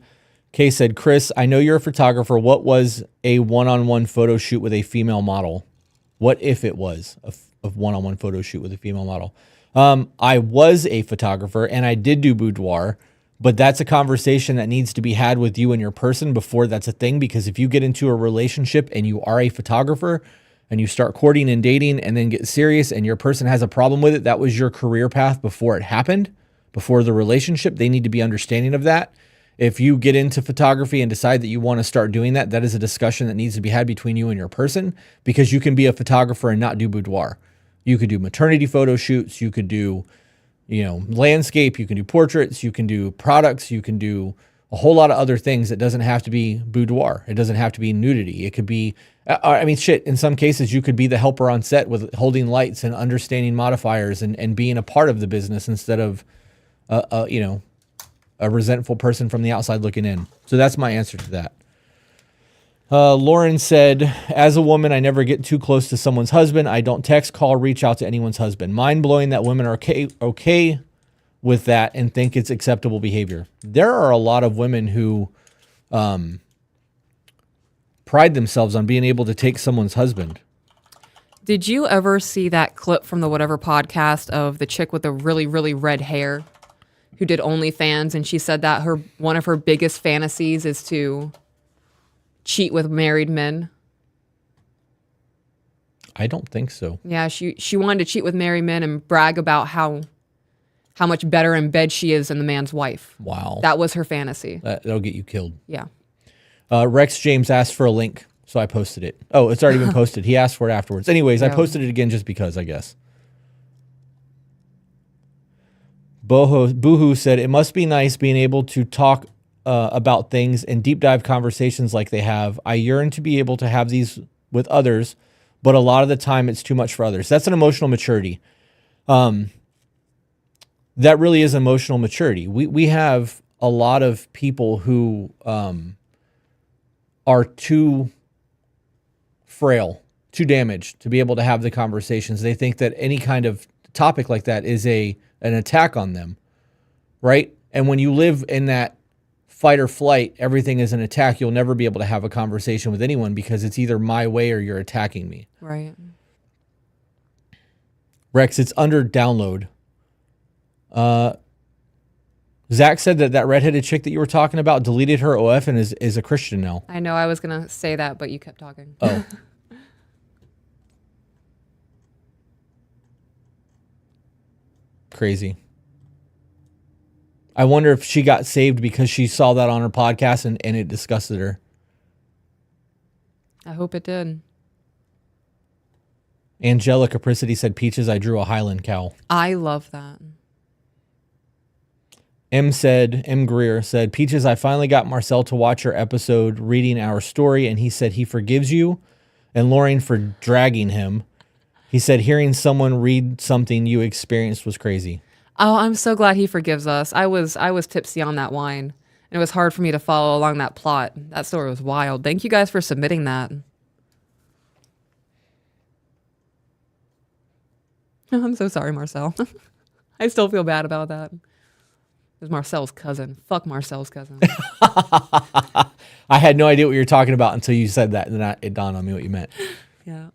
Kay said, Chris, I know you're a photographer. What was a one-on-one photo shoot with a female model? What if it was a one-on-one photo shoot with a female model? I was a photographer and I did do boudoir, but that's a conversation that needs to be had with you and your person before that's a thing. Because if you get into a relationship and you are a photographer and you start courting and dating and then get serious and your person has a problem with it, that was your career path before it happened, before the relationship. They need to be understanding of that. If you get into photography and decide that you want to start doing that, that is a discussion that needs to be had between you and your person, because you can be a photographer and not do boudoir. You could do maternity photo shoots. You could do, landscape. You can do portraits. You can do products. You can do a whole lot of other things. It doesn't have to be boudoir. It doesn't have to be nudity. It could be, in some cases, you could be the helper on set with holding lights and understanding modifiers and being a part of the business instead of, a resentful person from the outside looking in. So that's my answer to that. Lauren said, as a woman, I never get too close to someone's husband. I don't text, call, reach out to anyone's husband. Mind blowing that women are okay with that and think it's acceptable behavior. There are a lot of women who pride themselves on being able to take someone's husband. Did you ever see that clip from the whatever podcast of the chick with the really, really red hair who did OnlyFans, and she said that one of her biggest fantasies is to cheat with married men? I don't think so. Yeah, she wanted to cheat with married men and brag about how much better in bed she is than the man's wife. Wow. That was her fantasy. That'll get you killed. Yeah. Rex James asked for a link, so I posted it. Oh, it's already been posted. He asked for it afterwards. Anyways, I posted it again just because, I guess. Boohoo said, it must be nice being able to talk about things and deep dive conversations like they have. I yearn to be able to have these with others, but a lot of the time it's too much for others. That's an emotional maturity. That really is emotional maturity. We have a lot of people who are too frail, too damaged to be able to have the conversations. They think that any kind of topic like that is an attack on them, right? And when you live in that fight or flight, everything is an attack. You'll never be able to have a conversation with anyone because it's either my way or you're attacking me. Right. Rex, it's under download. Zach said that redheaded chick that you were talking about deleted her OF and is a Christian now. I know I was going to say that, but you kept talking. Oh. Crazy. I wonder if she got saved because she saw that on her podcast and it disgusted her. I hope it did. Angela Capricity said, Peaches, I drew a Highland cow. I love that. M. Greer said, Peaches, I finally got Marcel to watch your episode reading our story, and he said he forgives you and Lauren for dragging him. He said hearing someone read something you experienced was crazy. Oh, I'm so glad he forgives us. I was tipsy on that wine, and it was hard for me to follow along that plot. That story was wild. Thank you guys for submitting that. I'm so sorry, Marcel. I still feel bad about that. It was Marcel's cousin. Fuck Marcel's cousin. I had no idea what you were talking about until you said that, and then it dawned on me what you meant. Yeah.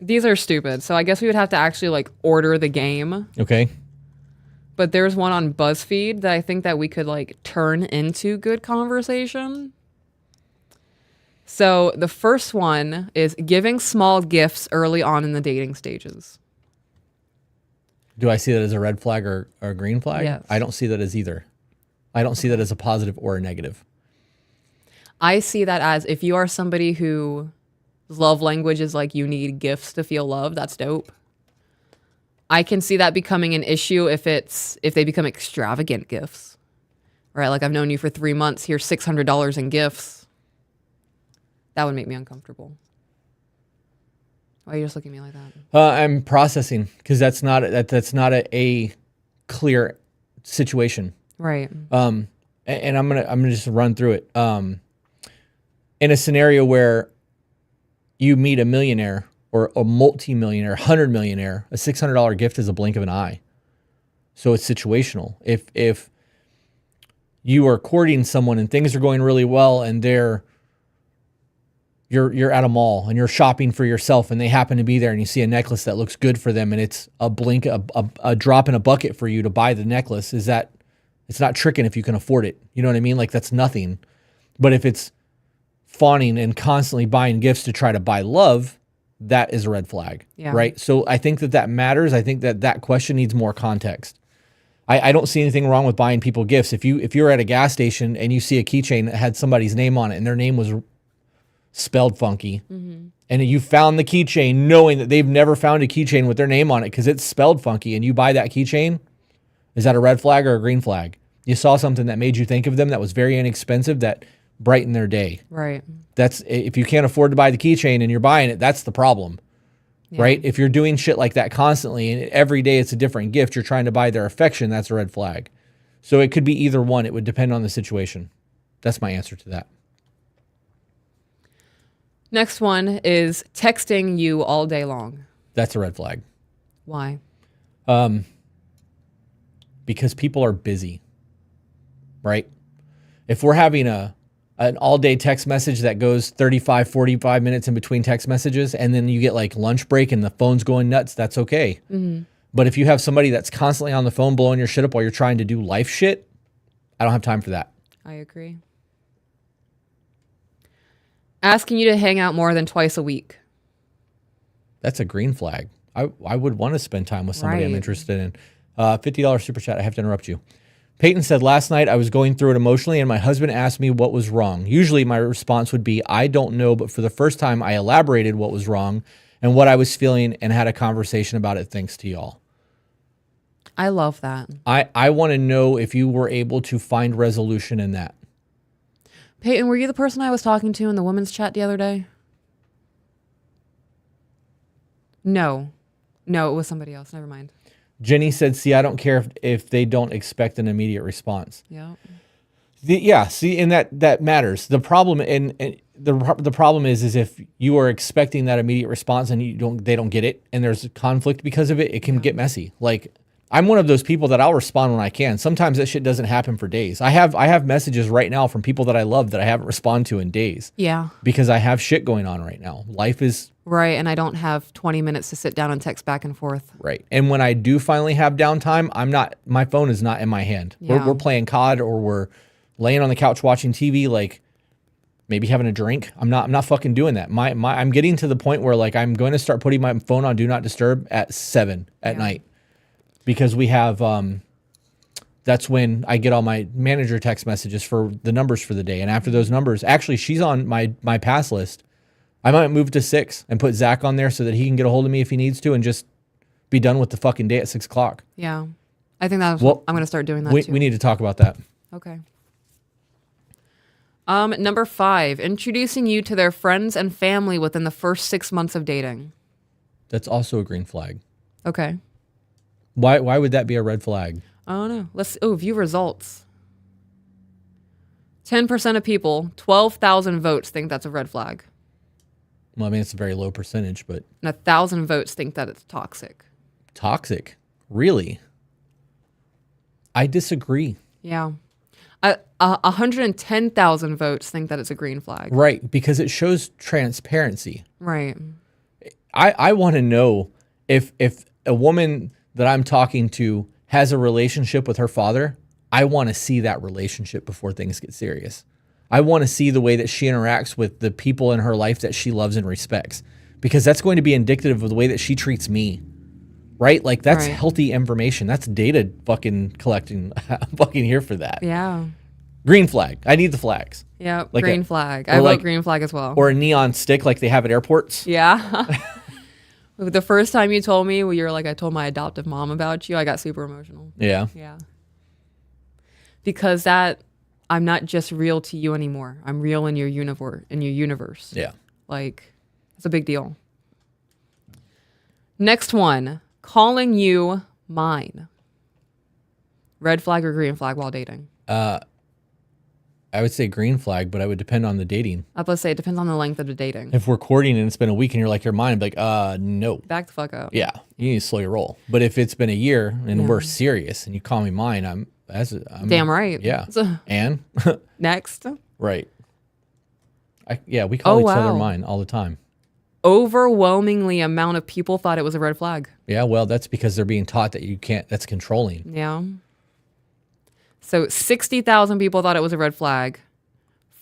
These are stupid, so I guess we would have to actually order the game. Okay. But there's one on BuzzFeed that I think that we could turn into good conversation. So the first one is giving small gifts early on in the dating stages. Do I see that as a red flag or a green flag? Yes. I don't see that as either. I don't see that as a positive or a negative. I see that as if you are somebody who love language is you need gifts to feel loved, that's dope. I can see that becoming an issue if they become extravagant gifts. Right? I've known you for 3 months, here's $600 in gifts. That would make me uncomfortable. Why are you just looking at me like that? I'm processing because that's not a clear situation. Right. And I'm gonna just run through it. In a scenario where you meet a millionaire or a multi-millionaire, 100 millionaire, a $600 gift is a blink of an eye. So it's situational. If you are courting someone and things are going really well and you're at a mall and you're shopping for yourself and they happen to be there and you see a necklace that looks good for them and it's a drop in a bucket for you to buy the necklace, is that it's not tricking if you can afford it. You know what I mean? Like that's nothing. But if it's fawning and constantly buying gifts to try to buy love, that is a red flag, right? So I think that matters. I think that question needs more context. I don't see anything wrong with buying people gifts. If you're at a gas station and you see a keychain that had somebody's name on it and their name was spelled funky, and you found the keychain knowing that they've never found a keychain with their name on it because it's spelled funky, and you buy that keychain, is that a red flag or a green flag? You saw something that made you think of them that was very inexpensive that brightened their day. Right. That's if you can't afford to buy the keychain and you're buying it, that's the problem. Yeah. Right? If you're doing shit like that constantly and every day it's a different gift, you're trying to buy their affection, that's a red flag. So it could be either one. It would depend on the situation. That's my answer to that. Next one is texting you all day long. That's a red flag. Why? Because people are busy, right? If we're having an all-day text message that goes 35, 45 minutes in between text messages, and then you get like lunch break and the phone's going nuts, that's okay. Mm-hmm. But if you have somebody that's constantly on the phone blowing your shit up while you're trying to do life shit, I don't have time for that. I agree. Asking you to hang out more than twice a week. That's a green flag. I would want to spend time with somebody I'm interested in. $50 super chat. I have to interrupt you. Peyton said, last night I was going through it emotionally and my husband asked me what was wrong. Usually my response would be, I don't know, but for the first time I elaborated what was wrong and what I was feeling and had a conversation about it thanks to y'all. I love that. I want to know if you were able to find resolution in that. Peyton, were you the person I was talking to in the women's chat the other day? No, it was somebody else. Never mind. Jenny said, see, I don't care if they don't expect an immediate response. Yeah. See, and that matters. The problem the problem is if you are expecting that immediate response and they don't get it and there's conflict because of it, it can get messy. Like I'm one of those people that I'll respond when I can. Sometimes that shit doesn't happen for days. I have messages right now from people that I love that I haven't responded to in days. Yeah. Because I have shit going on right now. Life is right, and I don't have 20 minutes to sit down and text back and forth. Right. And when I do finally have downtime, my phone is not in my hand. Yeah. We're playing COD or we're laying on the couch watching TV, like maybe having a drink. I'm not fucking doing that. I'm getting to the point where like I'm going to start putting my phone on do not disturb at 7 at night. Because we have that's when I get all my manager text messages for the numbers for the day. And after those numbers, actually she's on my pass list. I might move to 6 and put Zach on there so that he can get a hold of me if he needs to and just be done with the fucking day at 6 o'clock. Yeah. I think I'm going to start doing that too. We need to talk about that. Okay. Number 5, introducing you to their friends and family within the first 6 months of dating. That's also a green flag. Okay. Why would that be a red flag? I don't know. View results. 10% of people, 12,000 votes think that's a red flag. Well, I mean, it's a very low percentage, but... And 1,000 votes think that it's toxic. Toxic? Really? I disagree. Yeah. 110,000 votes think that it's a green flag. Right, because it shows transparency. Right. I want to know if a woman that I'm talking to has a relationship with her father, I want to see that relationship before things get serious. I want to see the way that she interacts with the people in her life that she loves and respects, because that's going to be indicative of the way that she treats me, right? Like that's healthy information. That's data fucking collecting. I'm fucking here for that. Yeah. Green flag. I need the flags. Yeah, like green flag. I vote green flag as well. Or a neon stick like they have at airports. Yeah. The first time you told me, you were like, I told my adoptive mom about you, I got super emotional. Yeah. Yeah. Because I'm not just real to you anymore. I'm real in your universe. Yeah. Like, it's a big deal. Next one, calling you mine. Red flag or green flag while dating? I would say green flag, but I would depend on the dating. I was about to say it depends on the length of the dating. If we're courting and it's been a week and you're like, you're mine, I'd be like, no. Back the fuck up. Yeah, you need to slow your roll. But if it's been a year and we're serious and you call me mine, I'm damn right. Yeah. And next. right. We call each other wow. mine all the time. Overwhelmingly amount of people thought it was a red flag. Yeah, well, that's because they're being taught that you can't. That's controlling. Yeah. So 60,000 people thought it was a red flag.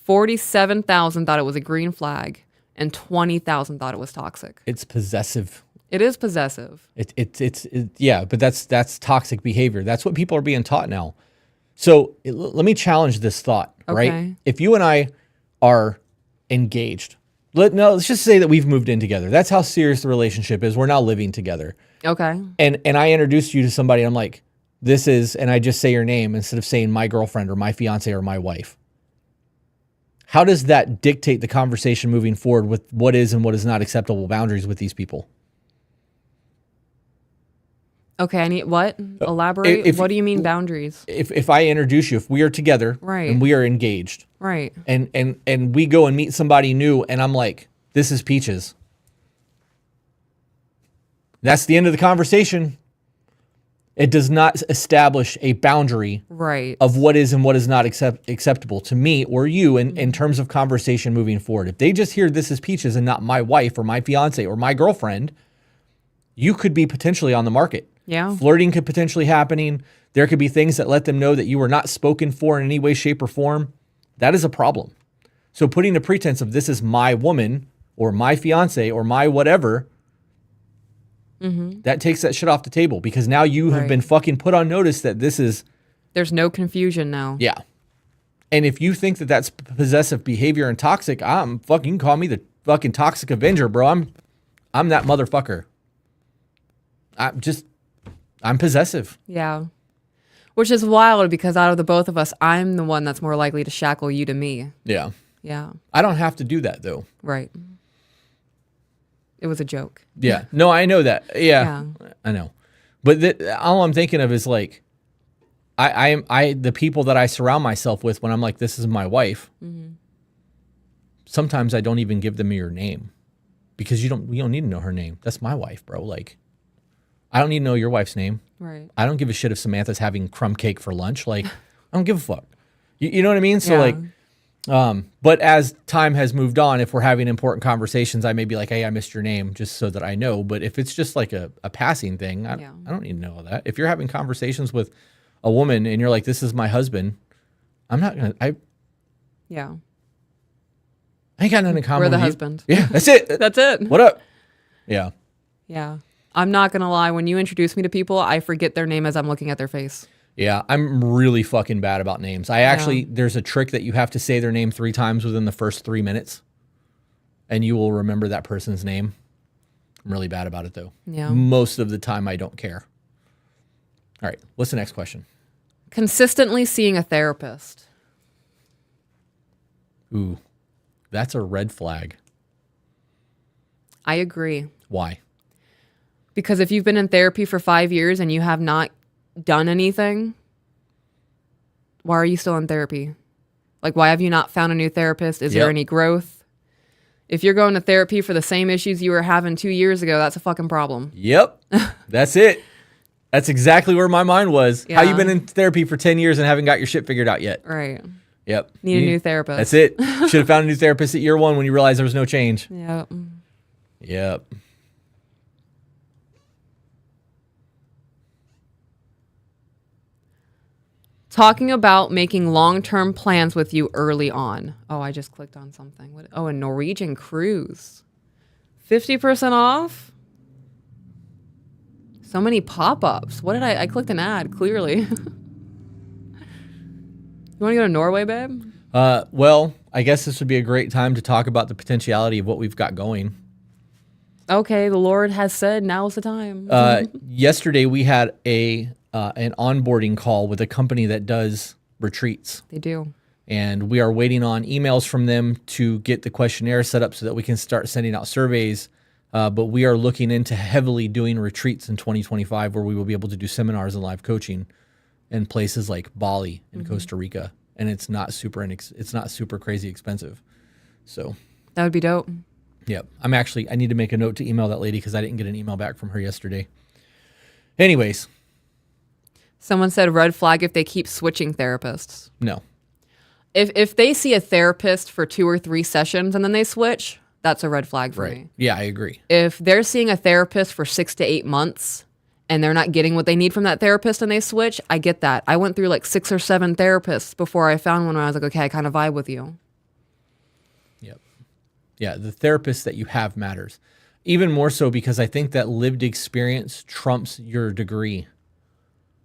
47,000 thought it was a green flag, and 20,000 thought it was toxic. It's possessive. It is possessive. Yeah, but that's toxic behavior. That's what people are being taught now. So let me challenge this thought, right? Okay. If you and I are engaged, let's just say that we've moved in together. That's how serious the relationship is. We're now living together. Okay. And I introduce you to somebody. I'm like, this is, and I just say your name instead of saying my girlfriend or my fiance or my wife. How does that dictate the conversation moving forward with what is and what is not acceptable boundaries with these people? Okay, I need what? Elaborate. What do you mean boundaries? If I introduce you, if we are together Right. and we are engaged, Right. and we go and meet somebody new and I'm like, this is Peaches. That's the end of the conversation. It does not establish a boundary Right. of what is and what is not acceptable to me or you in terms of conversation moving forward. If they just hear this is Peaches and not my wife or my fiance or my girlfriend, you could be potentially on the market. Yeah. Flirting could potentially happening. There could be things that let them know that you were not spoken for in any way, shape, or form. That is a problem. So putting the pretense of this is my woman or my fiance or my whatever, that takes that shit off the table because now you have Right. been fucking put on notice that this is, There's no confusion now. yeah. And if you think that that's possessive behavior and toxic, you can call me the fucking toxic avenger, bro. I'm that motherfucker. I'm possessive. Yeah. Which is wild because out of the both of us, I'm the one that's more likely to shackle you to me. Yeah. Yeah. I don't have to do that though. Right. It was a joke. Yeah. No, I know that. Yeah. I know. But all I'm thinking of is like, the people that I surround myself with when I'm like, this is my wife. Sometimes I don't even give them your name because you don't need to know her name. That's my wife, bro. Like, I don't need to know your wife's name. Right. I don't give a shit if Samantha's having crumb cake for lunch. Like, I don't give a fuck. You know what I mean? So like, but as time has moved on, if we're having important conversations, I may be like, hey, I missed your name just so that I know. But if it's just like a passing thing, I don't need to know that. If you're having conversations with a woman and you're like, this is my husband, I'm not going to, Yeah. I ain't got nothing in common We're the with you. husband. Yeah, that's it. That's it. What up? Yeah. Yeah. I'm not going to lie. When you introduce me to people, I forget their name as I'm looking at their face. Yeah, I'm really fucking bad about names. There's a trick that you have to say their name 3 times within the first 3 minutes, and you will remember that person's name. I'm really bad about it, though. Yeah. Most of the time, I don't care. All right, what's the next question? Consistently seeing a therapist. Ooh, that's a red flag. I agree. Why? Because if you've been in therapy for 5 years and you have not done anything, why are you still in therapy? Like, why have you not found a new therapist? Is there any growth? If you're going to therapy for the same issues you were having 2 years ago, that's a fucking problem. Yep, that's it. That's exactly where my mind was. How you been in therapy for 10 years and haven't got your shit figured out yet? Right. Yep. Need a new therapist. That's it. Should have found a new therapist at year 1 when you realized there was no change. Yep. Yep. Talking about making long-term plans with you early on. Oh, I just clicked on something. What? Oh, a Norwegian cruise. 50% off? So many pop-ups. What did I clicked an ad, clearly. You want to go to Norway, babe? Well, I guess this would be a great time to talk about the potentiality of what we've got going. Okay, the Lord has said now's the time. Yesterday we had an onboarding call with a company that does retreats. They do. And we are waiting on emails from them to get the questionnaire set up so that we can start sending out surveys. But we are looking into heavily doing retreats in 2025 where we will be able to do seminars and live coaching in places like Bali and Costa Rica. and it's not super crazy expensive. So That would be dope. yep. I need to make a note to email that lady because I didn't get an email back from her yesterday. Anyways, Someone said red flag if they keep switching therapists. no. If they see a therapist for 2 or 3 sessions and then they switch, that's a red flag for me. Yeah, I agree. If they're seeing a therapist for 6 to 8 months and they're not getting what they need from that therapist and they switch, I get that. I went through like 6 or 7 therapists before I found one where I was like, okay, I kind of vibe with you. Yep. Yeah, the therapist that you have matters. Even more so because I think that lived experience trumps your degree.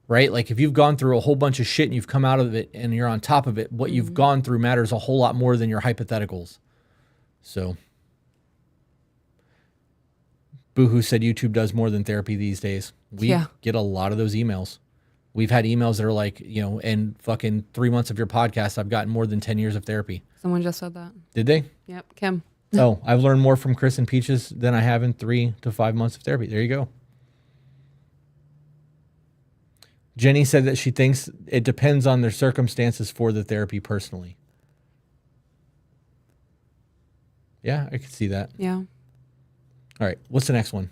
Right? Like if you've gone through a whole bunch of shit and you've come out of it and you're on top of it, what you've gone through matters a whole lot more than your hypotheticals. So Boohoo said YouTube does more than therapy these days. We get a lot of those emails. We've had emails that are like, in fucking 3 months of your podcast, I've gotten more than 10 years of therapy. Someone just said that. Did they? Yep, Kim. Oh, I've learned more from Chris and Peaches than I have in 3 to 5 months of therapy. There you go. Jenny said that she thinks it depends on their circumstances for the therapy personally. Yeah, I could see that. Yeah. All right. What's the next one?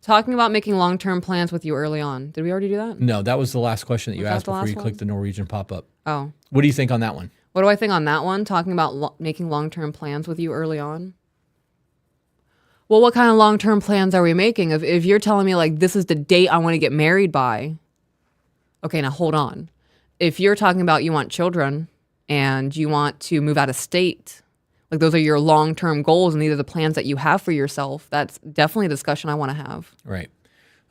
Talking about making long-term plans with you early on. Did we already do that? No, that was the last question that you Was that asked the before last you one? clicked the Norwegian pop-up. Oh. What do you think on that one? What do I think on that one? Talking about making long-term plans with you early on? Well, what kind of long-term plans are we making? If you're telling me like this is the date I want to get married by, okay, now hold on. If you're talking about you want children and you want to move out of state, like those are your long-term goals and these are the plans that you have for yourself, that's definitely a discussion I want to have. Right.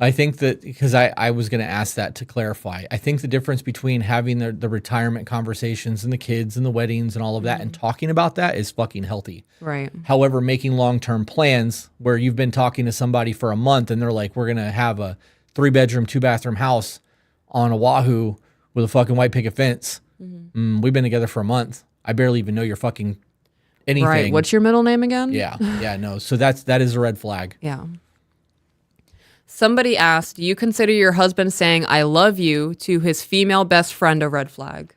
I think that because I was going to ask that to clarify. I think the difference between having the retirement conversations and the kids and the weddings and all of that and talking about that is fucking healthy. Right. However, making long-term plans where you've been talking to somebody for a month and they're like, we're going to have a 3-bedroom, 2-bathroom house on Oahu with a fucking white picket fence. We've been together for a month. I barely even know your fucking anything. Right. What's your middle name again? Yeah. Yeah, no. So that is a red flag. Yeah. Somebody asked, do you consider your husband saying I love you to his female best friend a red flag?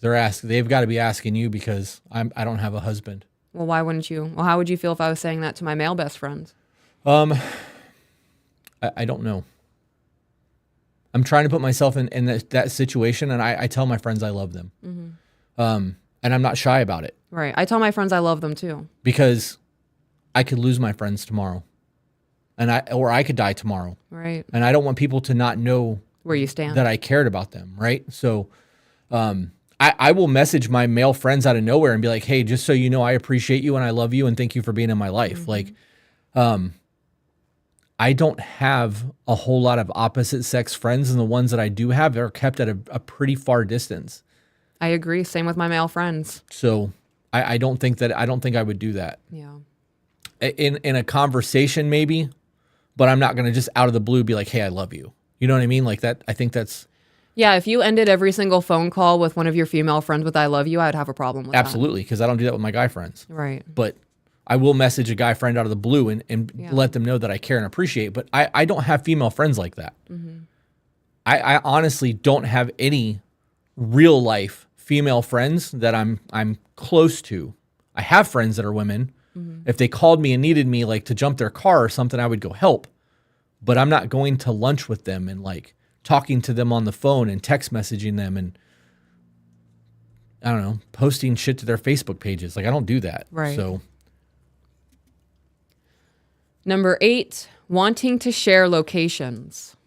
They've got to be asking you because I don't have a husband. Well, why wouldn't you? Well, how would you feel if I was saying that to my male best friends? I don't know. I'm trying to put myself in that situation, and I tell my friends I love them. And I'm not shy about it. Right. I tell my friends I love them too. Because I could lose my friends tomorrow. Or I could die tomorrow. Right. And I don't want people to not know Where you stand. that I cared about them, right? So I will message my male friends out of nowhere and be like, hey, just so you know, I appreciate you and I love you and thank you for being in my life. Like, I don't have a whole lot of opposite sex friends, and the ones that I do have are kept at a pretty far distance. I agree. Same with my male friends. So I don't think I would do that. Yeah. In a conversation maybe, but I'm not going to just out of the blue be like, hey, I love you. You know what I mean? Like that. I think that's. Yeah. If you ended every single phone call with one of your female friends with I love you, I'd have a problem with Absolutely. Because I don't do that with my guy friends. that. Right. But I will message a guy friend out of the blue and let them know that I care and appreciate. But I don't have female friends like that. I honestly don't have any real life female friends that I'm close to. I have friends that are women. If they called me and needed me like to jump their car or something, I would go help. But I'm not going to lunch with them and like talking to them on the phone and text messaging them and I don't know, posting shit to their Facebook pages. Like I don't do that. Right. So Number 8, wanting to share locations.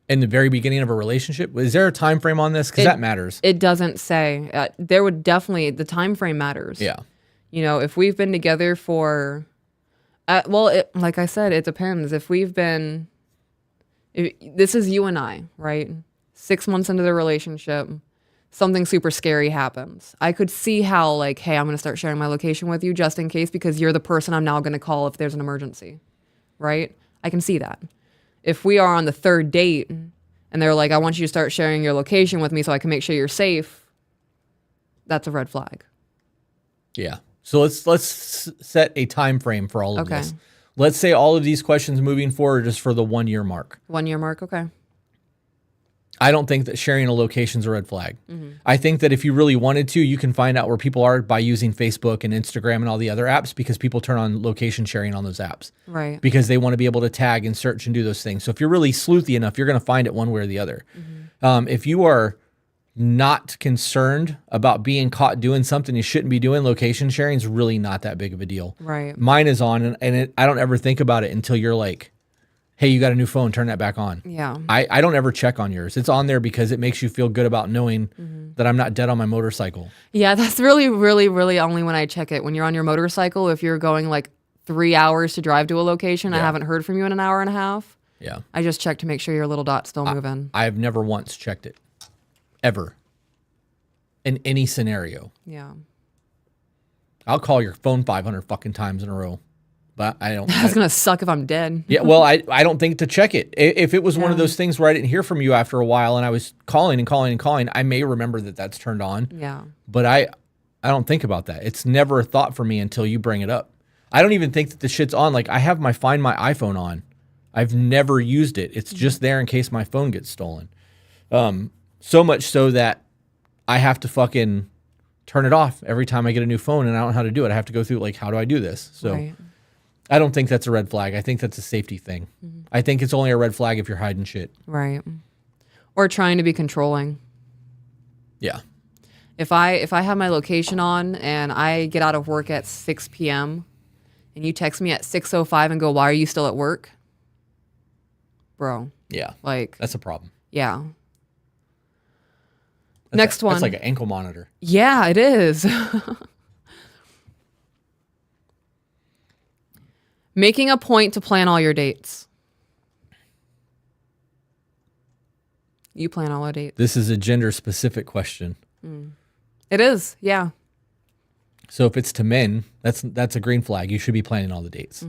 in the very beginning of a relationship, is there a time frame on this? Because that matters. It doesn't say. There would definitely, the time frame matters. Yeah. You know, if we've been together for, like I said, it depends. If this is you and I, right? 6 months into the relationship, something super scary happens. I could see how like, hey, I'm going to start sharing my location with you just in case because you're the person I'm now going to call if there's an emergency, right? I can see that. If we are on the 3rd date and they're like, I want you to start sharing your location with me so I can make sure you're safe, that's a red flag. Yeah. So let's set a time frame for all of Okay. this. Let's say all of these questions moving forward are just for the 1 year mark. 1 year mark. Okay. I don't think that sharing a location is a red flag. I think that if you really wanted to, you can find out where people are by using Facebook and Instagram and all the other apps, because people turn on location sharing on those apps. Right. Because they want to be able to tag and search and do those things. So if you're really sleuthy enough, you're going to find it one way or the other. If you are not concerned about being caught doing something you shouldn't be doing, location sharing is really not that big of a deal. Right. Mine is on, and I don't ever think about it until you're like, hey, you got a new phone, turn that back on. Yeah. I don't ever check on yours. It's on there because it makes you feel good about knowing that I'm not dead on my motorcycle. Yeah, that's really, really, really only when I check it. When you're on your motorcycle, if you're going like 3 hours to drive to a location, I haven't heard from you in an hour and a half. Yeah. I just check to make sure your little dot's still moving. I've never once checked it. Ever. In any scenario. Yeah. I'll call your phone 500 fucking times in a row. But I don't. That's going to suck if I'm dead. Yeah, well, I don't think to check it. If it was one of those things where I didn't hear from you after a while and I was calling and calling and calling, I may remember that that's turned on. Yeah. But I don't think about that. It's never a thought for me until you bring it up. I don't even think that the shit's on. Like, I have my Find My iPhone on. I've never used it. It's just there in case my phone gets stolen. So much so that I have to fucking turn it off every time I get a new phone, and I don't know how to do it. I have to go through, like, how do I do this? So. Right. I don't think that's a red flag. I think that's a safety thing. I think it's only a red flag if you're hiding shit. Right. Or trying to be controlling. Yeah. If I have my location on and I get out of work at 6 p.m. and you text me at 6:05 and go, "Why are you still at work?" Bro. Yeah. Like, That's a problem. yeah. Next one. That's like an ankle monitor. Yeah, it is. Making a point to plan all your dates. You plan all our dates. This is a gender specific question. It is, yeah. So if it's to men, that's a green flag. You should be planning all the dates.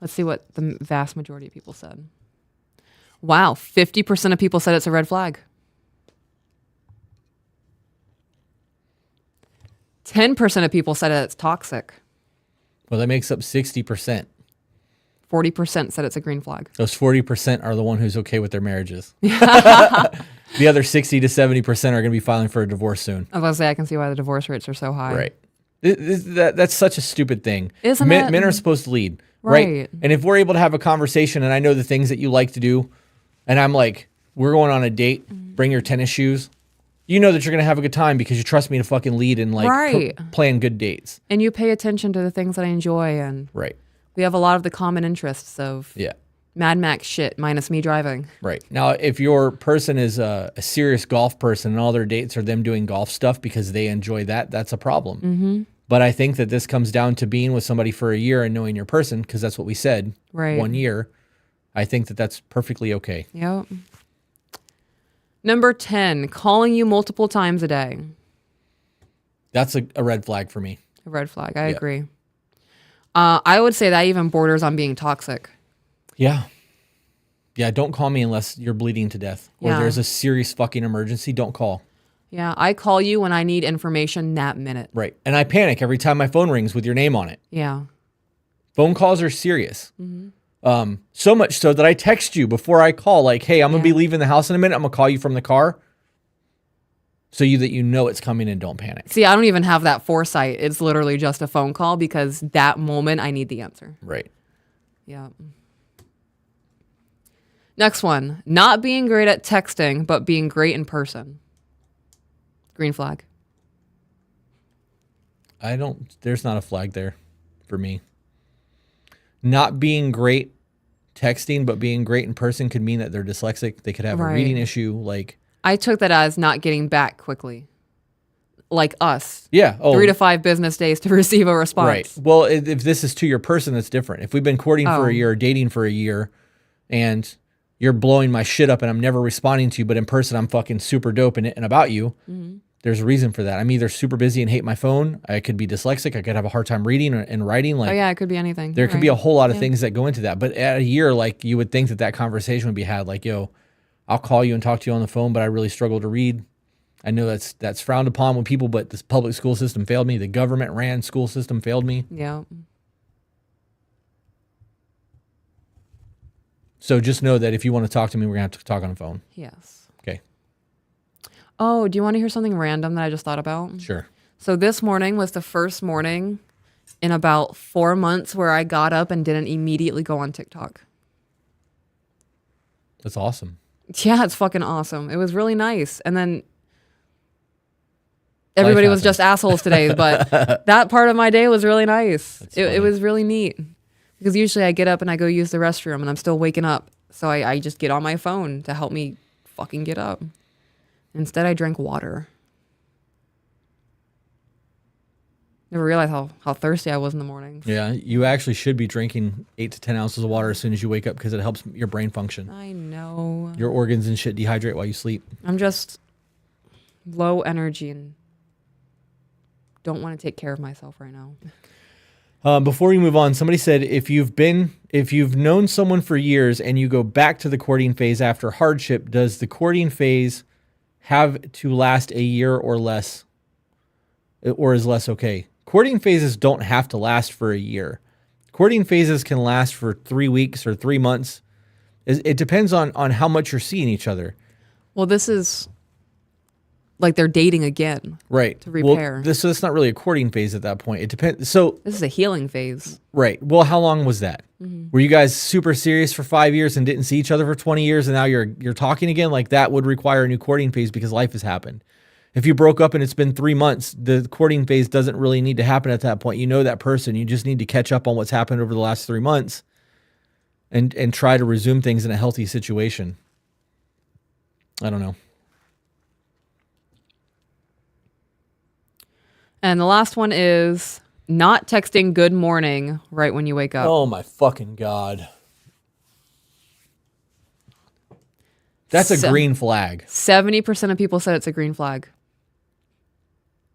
Let's see what the vast majority of people said. Wow, 50% of people said it's a red flag. 10% of people said it's toxic. Well, that makes up 60%. 40% said it's a green flag. Those 40% are the one who's okay with their marriages. The other 60 to 70% are going to be filing for a divorce soon. I was going to say, I can see why the divorce rates are so high. Right. That's such a stupid thing. Isn't it? Men are supposed to lead, right? Right. And if we're able to have a conversation and I know the things that you like to do, and I'm like, we're going on a date, bring your tennis shoes. You know that you're going to have a good time because you trust me to fucking lead and like Right. plan good dates. And you pay attention to the things that I enjoy, and Right. we have a lot of the common interests of Yeah. Mad Max shit minus me driving. Right. Now, if your person is a serious golf person and all their dates are them doing golf stuff because they enjoy that, that's a problem. But I think that this comes down to being with somebody for a year and knowing your person, because that's what we said. Right. 1 year. I think that that's perfectly okay. Yep. Number 10, calling you multiple times a day. That's a red flag for me. A red flag. I agree. I would say that even borders on being toxic. Yeah. Yeah, don't call me unless you're bleeding to death or Yeah. there's a serious fucking emergency. Don't call. Yeah, I call you when I need information that minute. Right. And I panic every time my phone rings with your name on it. Yeah. Phone calls are serious. So much so that I text you before I call, like, hey, I'm going to be leaving the house in a minute. I'm going to call you from the car so that you know it's coming and don't panic. See, I don't even have that foresight. It's literally just a phone call because that moment I need the answer. Right. Yeah. Next one, not being great at texting, but being great in person. Green flag. There's not a flag there for me. Not being great texting, but being great in person could mean that they're dyslexic. They could have a reading issue. Like, I took that as not getting back quickly. Like us. yeah. Oh, 3 to 5 business days to receive a response. right. Well, if this is to your person, that's different. If we've been courting for a year, or dating for a year, and you're blowing my shit up and I'm never responding to you, but in person I'm fucking super dope and about you, there's a reason for that. I'm either super busy and hate my phone. I could be dyslexic. I could have a hard time reading and writing. Like, Oh yeah, it could be anything. there could be a whole lot of things that go into that. But at a year, like, you would think that conversation would be had. Like, yo, I'll call you and talk to you on the phone, but I really struggle to read. I know that's frowned upon with people, but this public school system failed me. The government ran school system failed me. Yeah. So just know that if you want to talk to me, we're going to have to talk on the phone. Yes. Okay. Oh, do you want to hear something random that I just thought about? Sure. So this morning was the first morning in about 4 months where I got up and didn't immediately go on TikTok. That's awesome. Yeah, it's fucking awesome. It was really nice. And then everybody was just assholes today, but that part of my day was really nice. It was really neat. Because usually I get up and I go use the restroom and I'm still waking up. So I just get on my phone to help me fucking get up. Instead, I drank water. Never realized how thirsty I was in the mornings. Yeah, you actually should be drinking 8 to 10 ounces of water as soon as you wake up because it helps your brain function. I know. Your organs and shit dehydrate while you sleep. I'm just low energy and don't want to take care of myself right now. Before we move on, somebody said if you've known someone for years and you go back to the courting phase after hardship, does the courting phase have to last a year or less, or is less okay? Courting phases don't have to last for a year. Courting phases can last for 3 weeks or 3 months. It depends on how much you're seeing each other. Well, this is like they're dating again. Right. To repair. Well, that's not really a courting phase at that point. It depends. So this is a healing phase. Right. Well, how long was that? Mm-hmm. Were you guys super serious for 5 years and didn't see each other for 20 years and now you're talking again? Like that would require a new courting phase because life has happened. If you broke up and it's been 3 months, the courting phase doesn't really need to happen at that point. You know that person. You just need to catch up on what's happened over the last 3 months and try to resume things in a healthy situation. I don't know. And the last one is not texting good morning right when you wake up. Oh my fucking God. That's a green flag. 70% of people said it's a green flag.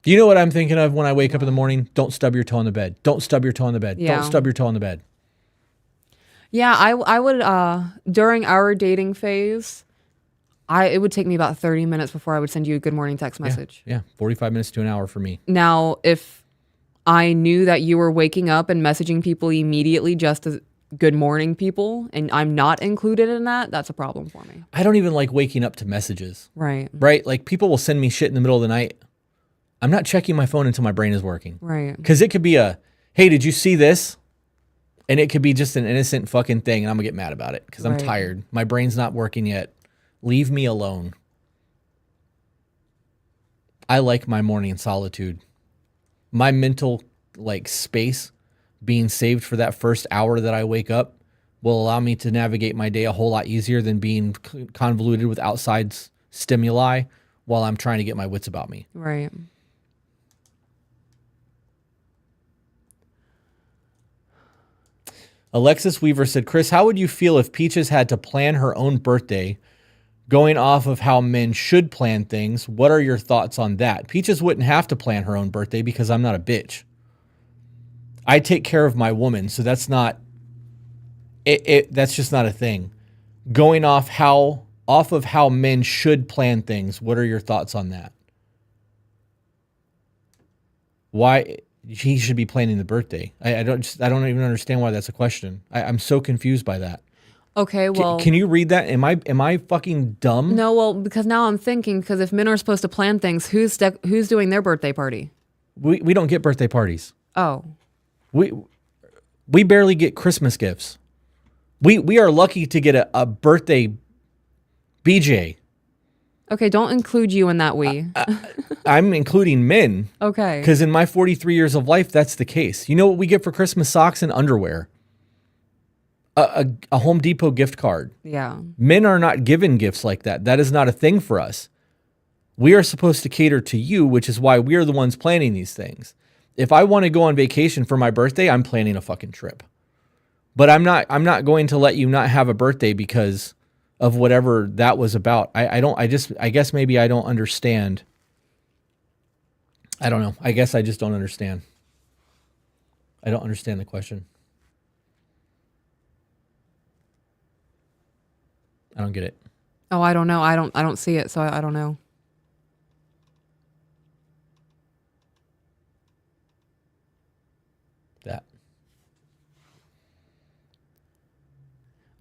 Do you know what I'm thinking of when I wake up in the morning? Don't stub your toe on the bed. Don't stub your toe on the bed. Yeah. Don't stub your toe on the bed. Yeah, I would, during our dating phase, it would take me about 30 minutes before I would send you a good morning text message. Yeah, 45 minutes to an hour for me. Now, if I knew that you were waking up and messaging people immediately just as good morning people, and I'm not included in that, that's a problem for me. I don't even like waking up to messages. Right. Right? Like people will send me shit in the middle of the night. I'm not checking my phone until my brain is working. Right. Because it could be hey, did you see this? And it could be just an innocent fucking thing, and I'm going to get mad about it because I'm tired. My brain's not working yet. Leave me alone. I like my morning solitude. My mental space being saved for that first hour that I wake up will allow me to navigate my day a whole lot easier than being convoluted with outside stimuli while I'm trying to get my wits about me. Right. Alexis Weaver said, Chris, how would you feel if Peaches had to plan her own birthday? Going off of how men should plan things, what are your thoughts on that? Peaches wouldn't have to plan her own birthday because I'm not a bitch. I take care of my woman, so that's not that's just not a thing. Going off of how men should plan things, what are your thoughts on that? Why he should be planning the birthday? I don't even understand why that's a question. I'm so confused by that. Okay, well, can you read that? Am I fucking dumb? No, well, because now I'm thinking, because if men are supposed to plan things, who's doing their birthday party? We don't get birthday parties. Oh, we barely get Christmas gifts. We are lucky to get a birthday BJ. Okay, don't include you in that we. I'm including men. Okay. Because in my 43 years of life, that's the case. You know what we get for Christmas? Socks and underwear. A Home Depot gift card. Yeah. Men are not given gifts like that. That is not a thing for us. We are supposed to cater to you, which is why we are the ones planning these things. If I want to go on vacation for my birthday, I'm planning a fucking trip. But I'm not going to let you not have a birthday because of whatever that was about. I guess maybe I don't understand. I don't know. I guess I just don't understand. I don't understand the question. I don't get it. Oh, I don't know. I don't see it, so I don't know.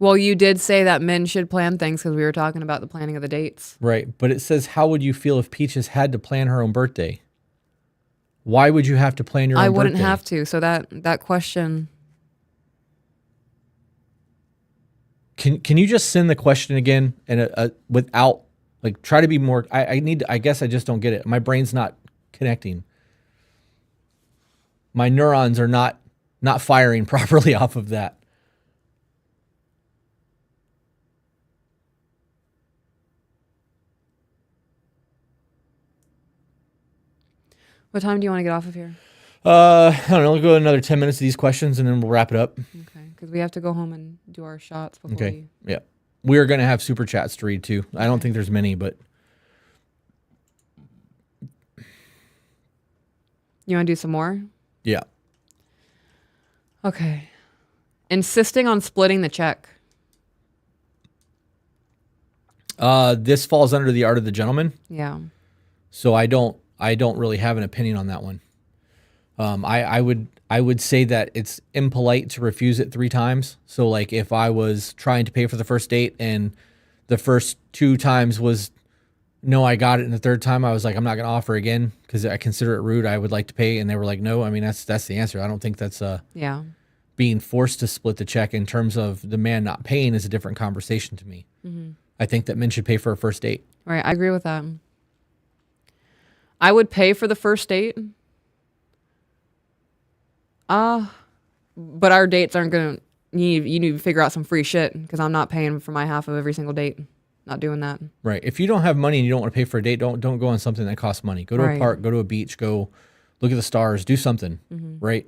Well, you did say that men should plan things because we were talking about the planning of the dates. Right. But it says, how would you feel if Peaches had to plan her own birthday? Why would you have to plan your own birthday? I wouldn't have to. So that question. Can you just send the question again and without like try to be more? I guess I just don't get it. My brain's not connecting. My neurons are not firing properly off of that. What time do you want to get off of here? I don't know. We'll go another 10 minutes of these questions and then we'll wrap it up. Okay, because we have to go home and do our shots before Okay. Yeah. We are going to have super chats to read too. I don't think there's many, but. You want to do some more? Yeah. Okay. Insisting on splitting the check. This falls under the art of the gentleman. Yeah. So I don't really have an opinion on that one. I would say that it's impolite to refuse it 3 times. So like if I was trying to pay for the first date and the first 2 times was no, I got it, and the 3rd time I was like, I'm not going to offer again because I consider it rude. I would like to pay, and they were like, no. I mean, that's the answer. I don't think that's being forced to split the check. In terms of the man not paying is a different conversation to me. Mm-hmm. I think that men should pay for a first date. Right, I agree with that. I would pay for the first date. But our dates aren't gonna. You need to figure out some free shit because I'm not paying for my half of every single date. Not doing that. Right. If you don't have money and you don't want to pay for a date, don't go on something that costs money. Go to a park. Go to a beach. Go look at the stars. Do something. Mm-hmm. Right.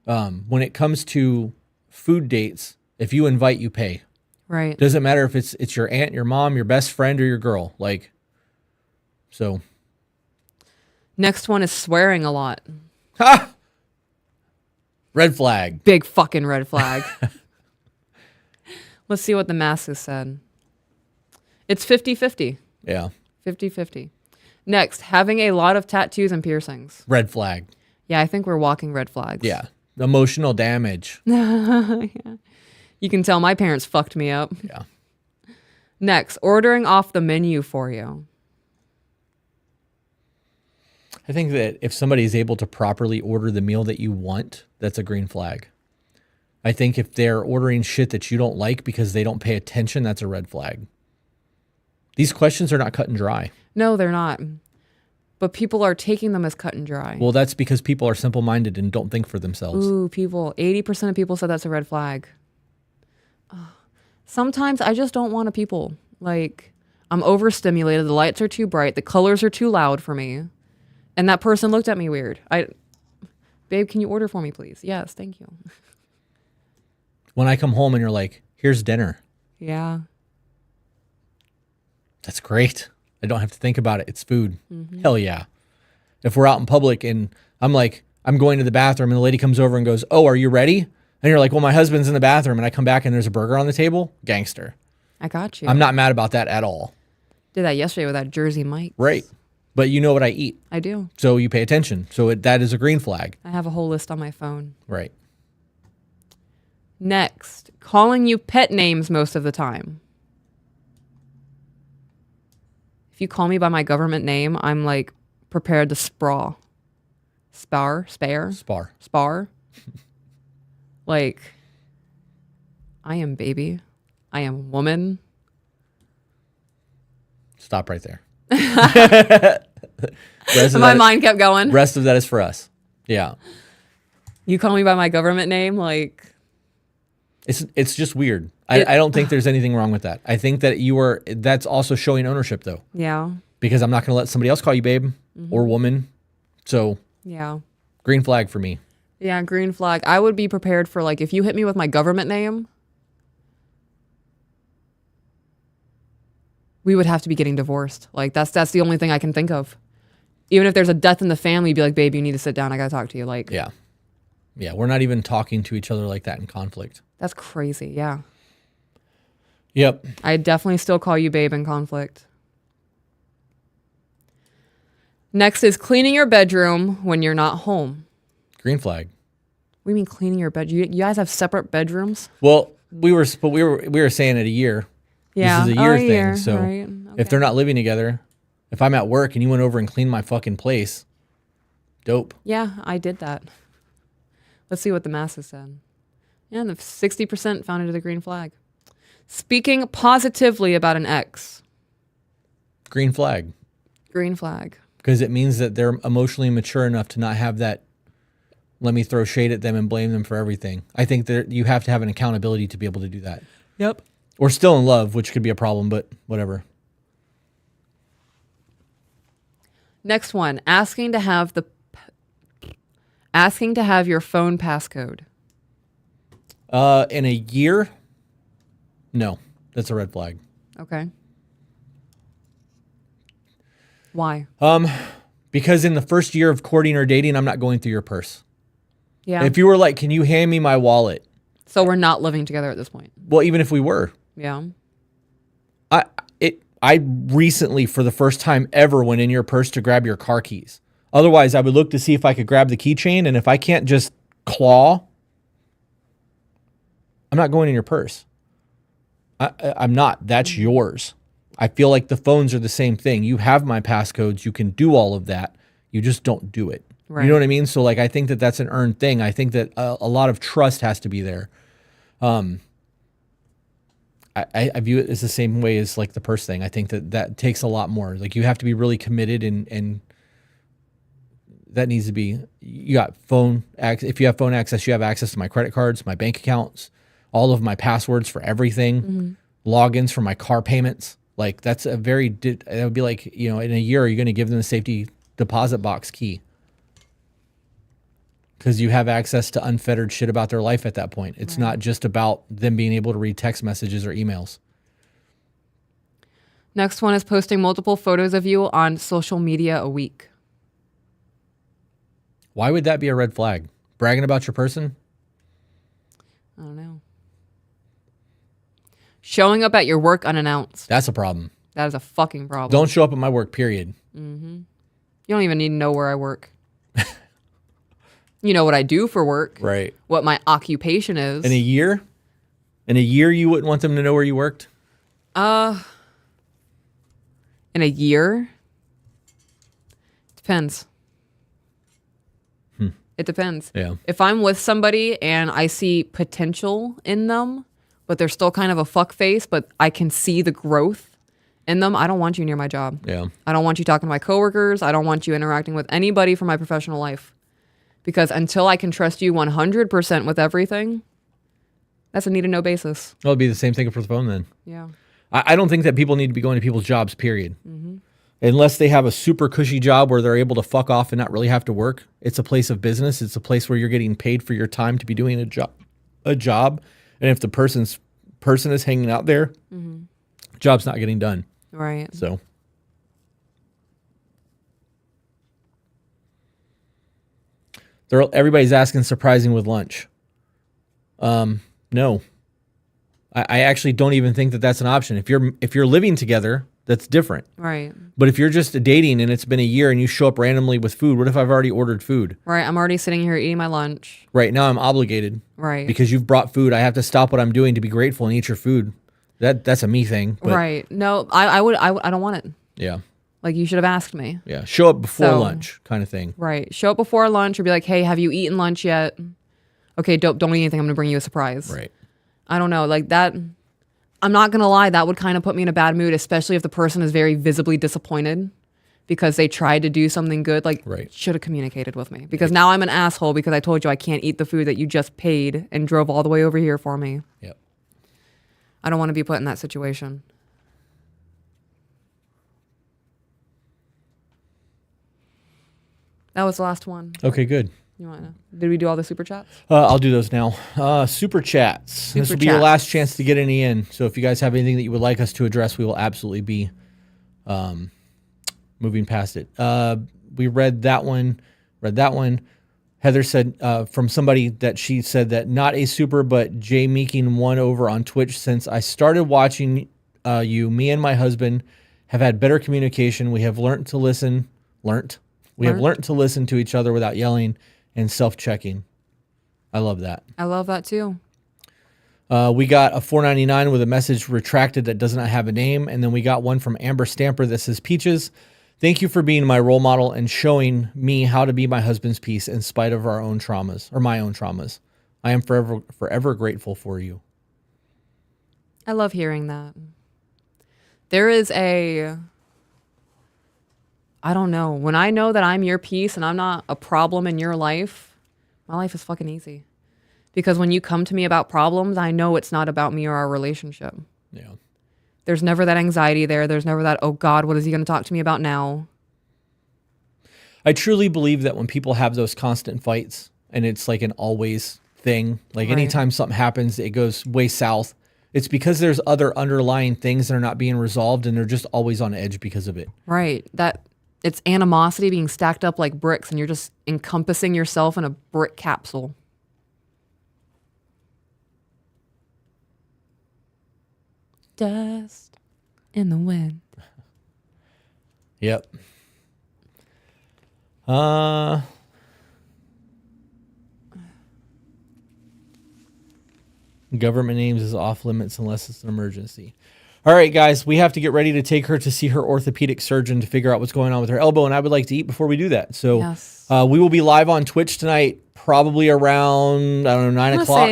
When it comes to food dates, if you invite, you pay. Right. Doesn't matter if it's your aunt, your mom, your best friend, or your girl. Like. So. Next one is swearing a lot. Ha! Red flag. Big fucking red flag. Let's see what the masses said. It's 50-50. Yeah. 50-50. Next, having a lot of tattoos and piercings. Red flag. Yeah, I think we're walking red flags. Yeah. Emotional damage. Yeah. You can tell my parents fucked me up. Yeah. Next, ordering off the menu for you. I think that if somebody is able to properly order the meal that you want, that's a green flag. I think if they're ordering shit that you don't like because they don't pay attention, that's a red flag. These questions are not cut and dry. No, they're not. But people are taking them as cut and dry. Well, that's because people are simple-minded and don't think for themselves. Ooh, people. 80% of people said that's a red flag. Sometimes I just don't want to people. Like, I'm overstimulated. The lights are too bright. The colors are too loud for me. And that person looked at me weird. Babe, can you order for me, please? Yes, thank you. When I come home and you're like, here's dinner. Yeah. That's great. I don't have to think about it. It's food. Mm-hmm. Hell yeah. If we're out in public and I'm like, I'm going to the bathroom and the lady comes over and goes, oh, are you ready? And you're like, well, my husband's in the bathroom, and I come back and there's a burger on the table. Gangster. I got you. I'm not mad about that at all. Did that yesterday with that Jersey Mike. Right. But you know what I eat. I do. So you pay attention. So that is a green flag. I have a whole list on my phone. Right. Next, calling you pet names most of the time. If you call me by my government name, I'm like prepared to sprawl. Spar? Like, I am baby. I am woman. Stop right there. My mind kept going. Rest of that is for us. Yeah. You call me by my government name, like... It's just weird. I don't think there's anything wrong with that. I think that that's also showing ownership, though. Yeah. Because I'm not going to let somebody else call you babe or woman. So... Yeah. Green flag for me. Yeah, green flag. I would be prepared for, like, if you hit me with my government name, we would have to be getting divorced. Like, that's the only thing I can think of. Even if there's a death in the family, you'd be like, babe, you need to sit down. I got to talk to you. Like, yeah. Yeah, we're not even talking to each other like that in conflict. That's crazy, yeah. Yep. I'd definitely still call you babe in conflict. Next is cleaning your bedroom when you're not home. Green flag. What do you mean cleaning your bed? You guys have separate bedrooms? Well, we were saying it a year. Yeah. This is a year thing. Year. So Right. if they're not living together, if I'm at work and you went over and cleaned my fucking place, dope. Yeah, I did that. Let's see what the masses said. Yeah, the 60% found it as a green flag. Speaking positively about an ex. Green flag. Green flag. Because it means that they're emotionally mature enough to not have that, let me throw shade at them and blame them for everything. I think that you have to have an accountability to be able to do that. Yep. Or still in love, which could be a problem, but whatever. Next one, asking to have your phone passcode. In a year, no, that's a red flag. Okay. Why? Because in the first year of courting or dating, I'm not going through your purse. Yeah. If you were like, can you hand me my wallet? So we're not living together at this point. Well, even if we were, Yeah. I recently, for the first time ever, went in your purse to grab your car keys. Otherwise, I would look to see if I could grab the keychain, and if I can't just claw, I'm not going in your purse. I'm not. That's yours. I feel like the phones are the same thing. You have my passcodes. You can do all of that. You just don't do it. Right. You know what I mean? So, like, I think that that's an earned thing. I think that a lot of trust has to be there. I view it as the same way as like the purse thing. I think that takes a lot more. Like, you have to be really committed, and that needs to be, you got phone access. If you have phone access, you have access to my credit cards, my bank accounts, all of my passwords for everything, logins for my car payments. Like, that's a very, it would be like, in a year, are you going to give them the safety deposit box key? Because you have access to unfettered shit about their life at that point. It's not just about them being able to read text messages or emails. Next one is posting multiple photos of you on social media a week. Why would that be a red flag? Bragging about your person? I don't know. Showing up at your work unannounced. That's a problem. That is a fucking problem. Don't show up at my work, period. You don't even need to know where I work. You know what I do for work. Right. What my occupation is. In a year? In a year, you wouldn't want them to know where you worked? In a year? Depends. It depends. Yeah. If I'm with somebody and I see potential in them, but they're still kind of a fuck face, but I can see the growth in them, I don't want you near my job. Yeah. I don't want you talking to my coworkers. I don't want you interacting with anybody from my professional life. Because until I can trust you 100% with everything, that's a need to know basis. Well, it'd be the same thing for the phone then. Yeah. I don't think that people need to be going to people's jobs, period. Unless they have a super cushy job where they're able to fuck off and not really have to work. It's a place of business. It's a place where you're getting paid for your time to be doing a job. And if the person is hanging out there, job's not getting done. Right. So. Everybody's asking surprising with lunch. No. I actually don't even think that that's an option. If you're living together, that's different. Right. But if you're just dating and it's been a year and you show up randomly with food, what if I've already ordered food? Right. I'm already sitting here eating my lunch. Right now I'm obligated. Right. Because you've brought food. I have to stop what I'm doing to be grateful and eat your food. That's a me thing. But right. No, I don't want it. Yeah. Like, you should have asked me. Yeah. Show up before lunch kind of thing. Right. Show up before lunch or be like, hey, have you eaten lunch yet? Okay, don't eat anything. I'm going to bring you a surprise. Right. I don't know. Like that, I'm not going to lie. That would kind of put me in a bad mood, especially if the person is very visibly disappointed because they tried to do something good. Like, should have communicated with me. Because now I'm an asshole because I told you I can't eat the food that you just paid and drove all the way over here for me. Yep. I don't want to be put in that situation. That was the last one. Okay, good. You want to? Did we do all the super chats? I'll do those now. Super chats. This will be your last chance to get any in. So if you guys have anything that you would like us to address, we will absolutely be moving past it. We read that one. Heather said from somebody that she said that not a super, but Jay Meeking won over on Twitch. Since I started watching you, me and my husband have had better communication. We have learned to listen. We have learned to listen to each other without yelling and self-checking. I love that. I love that too. We got a $4.99 with a message retracted that does not have a name. And then we got one from Amber Stamper that says, Peaches, thank you for being my role model and showing me how to be my husband's peace in spite of our own traumas or my own traumas. I am forever grateful for you. I love hearing that. There is I don't know. When I know that I'm your peace and I'm not a problem in your life, my life is fucking easy. Because when you come to me about problems, I know it's not about me or our relationship. Yeah. There's never that anxiety there. There's never that, oh God, what is he going to talk to me about now? I truly believe that when people have those constant fights and it's like an always thing, like anytime something happens, it goes way south. It's because there's other underlying things that are not being resolved and they're just always on edge because of it. Right. It's animosity being stacked up like bricks and you're just encompassing yourself in a brick capsule. Dust in the wind. Yep. Government names is off limits unless it's an emergency. All right, guys, we have to get ready to take her to see her orthopedic surgeon to figure out what's going on with her elbow, and I would like to eat before we do that. So yes. We will be live on Twitch tonight, probably around, 9 o'clock.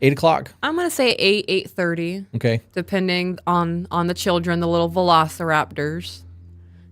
8 o'clock? I'm going to say 8:30. Okay. Depending on the children, the little velociraptors.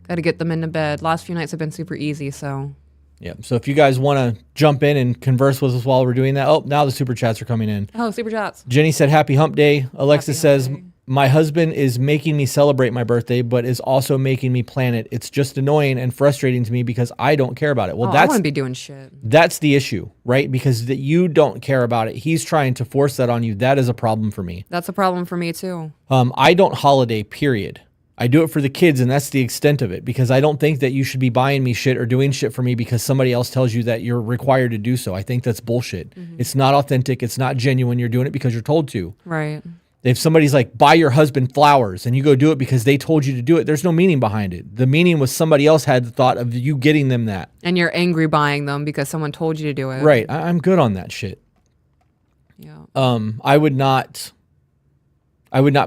Got to get them into bed. Last few nights have been super easy, so. Yeah. So if you guys want to jump in and converse with us while we're doing that. Oh, now the super chats are coming in. Oh, super chats. Jenny said, happy hump day. Alexis says, hump day. My husband is making me celebrate my birthday, but is also making me plan it. It's just annoying and frustrating to me because I don't care about it. Well, I wouldn't be doing shit. That's the issue, right? Because that you don't care about it. He's trying to force that on you. That is a problem for me. That's a problem for me too. I don't holiday, period. I do it for the kids, and that's the extent of it, because I don't think that you should be buying me shit or doing shit for me because somebody else tells you that you're required to do so. I think that's bullshit. Mm-hmm. It's not authentic. It's not genuine. You're doing it because you're told to. Right. If somebody's like, buy your husband flowers, and you go do it because they told you to do it, there's no meaning behind it. The meaning was somebody else had the thought of you getting them that. And you're angry buying them because someone told you to do it. Right. I'm good on that shit. Yeah. I would not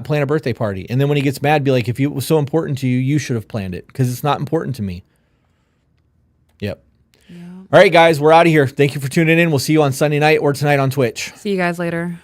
plan a birthday party. And then when he gets mad, be like, if it was so important to you, you should have planned it because it's not important to me. Yep. Yeah. All right, guys, we're out of here. Thank you for tuning in. We'll see you on Sunday night or tonight on Twitch. See you guys later.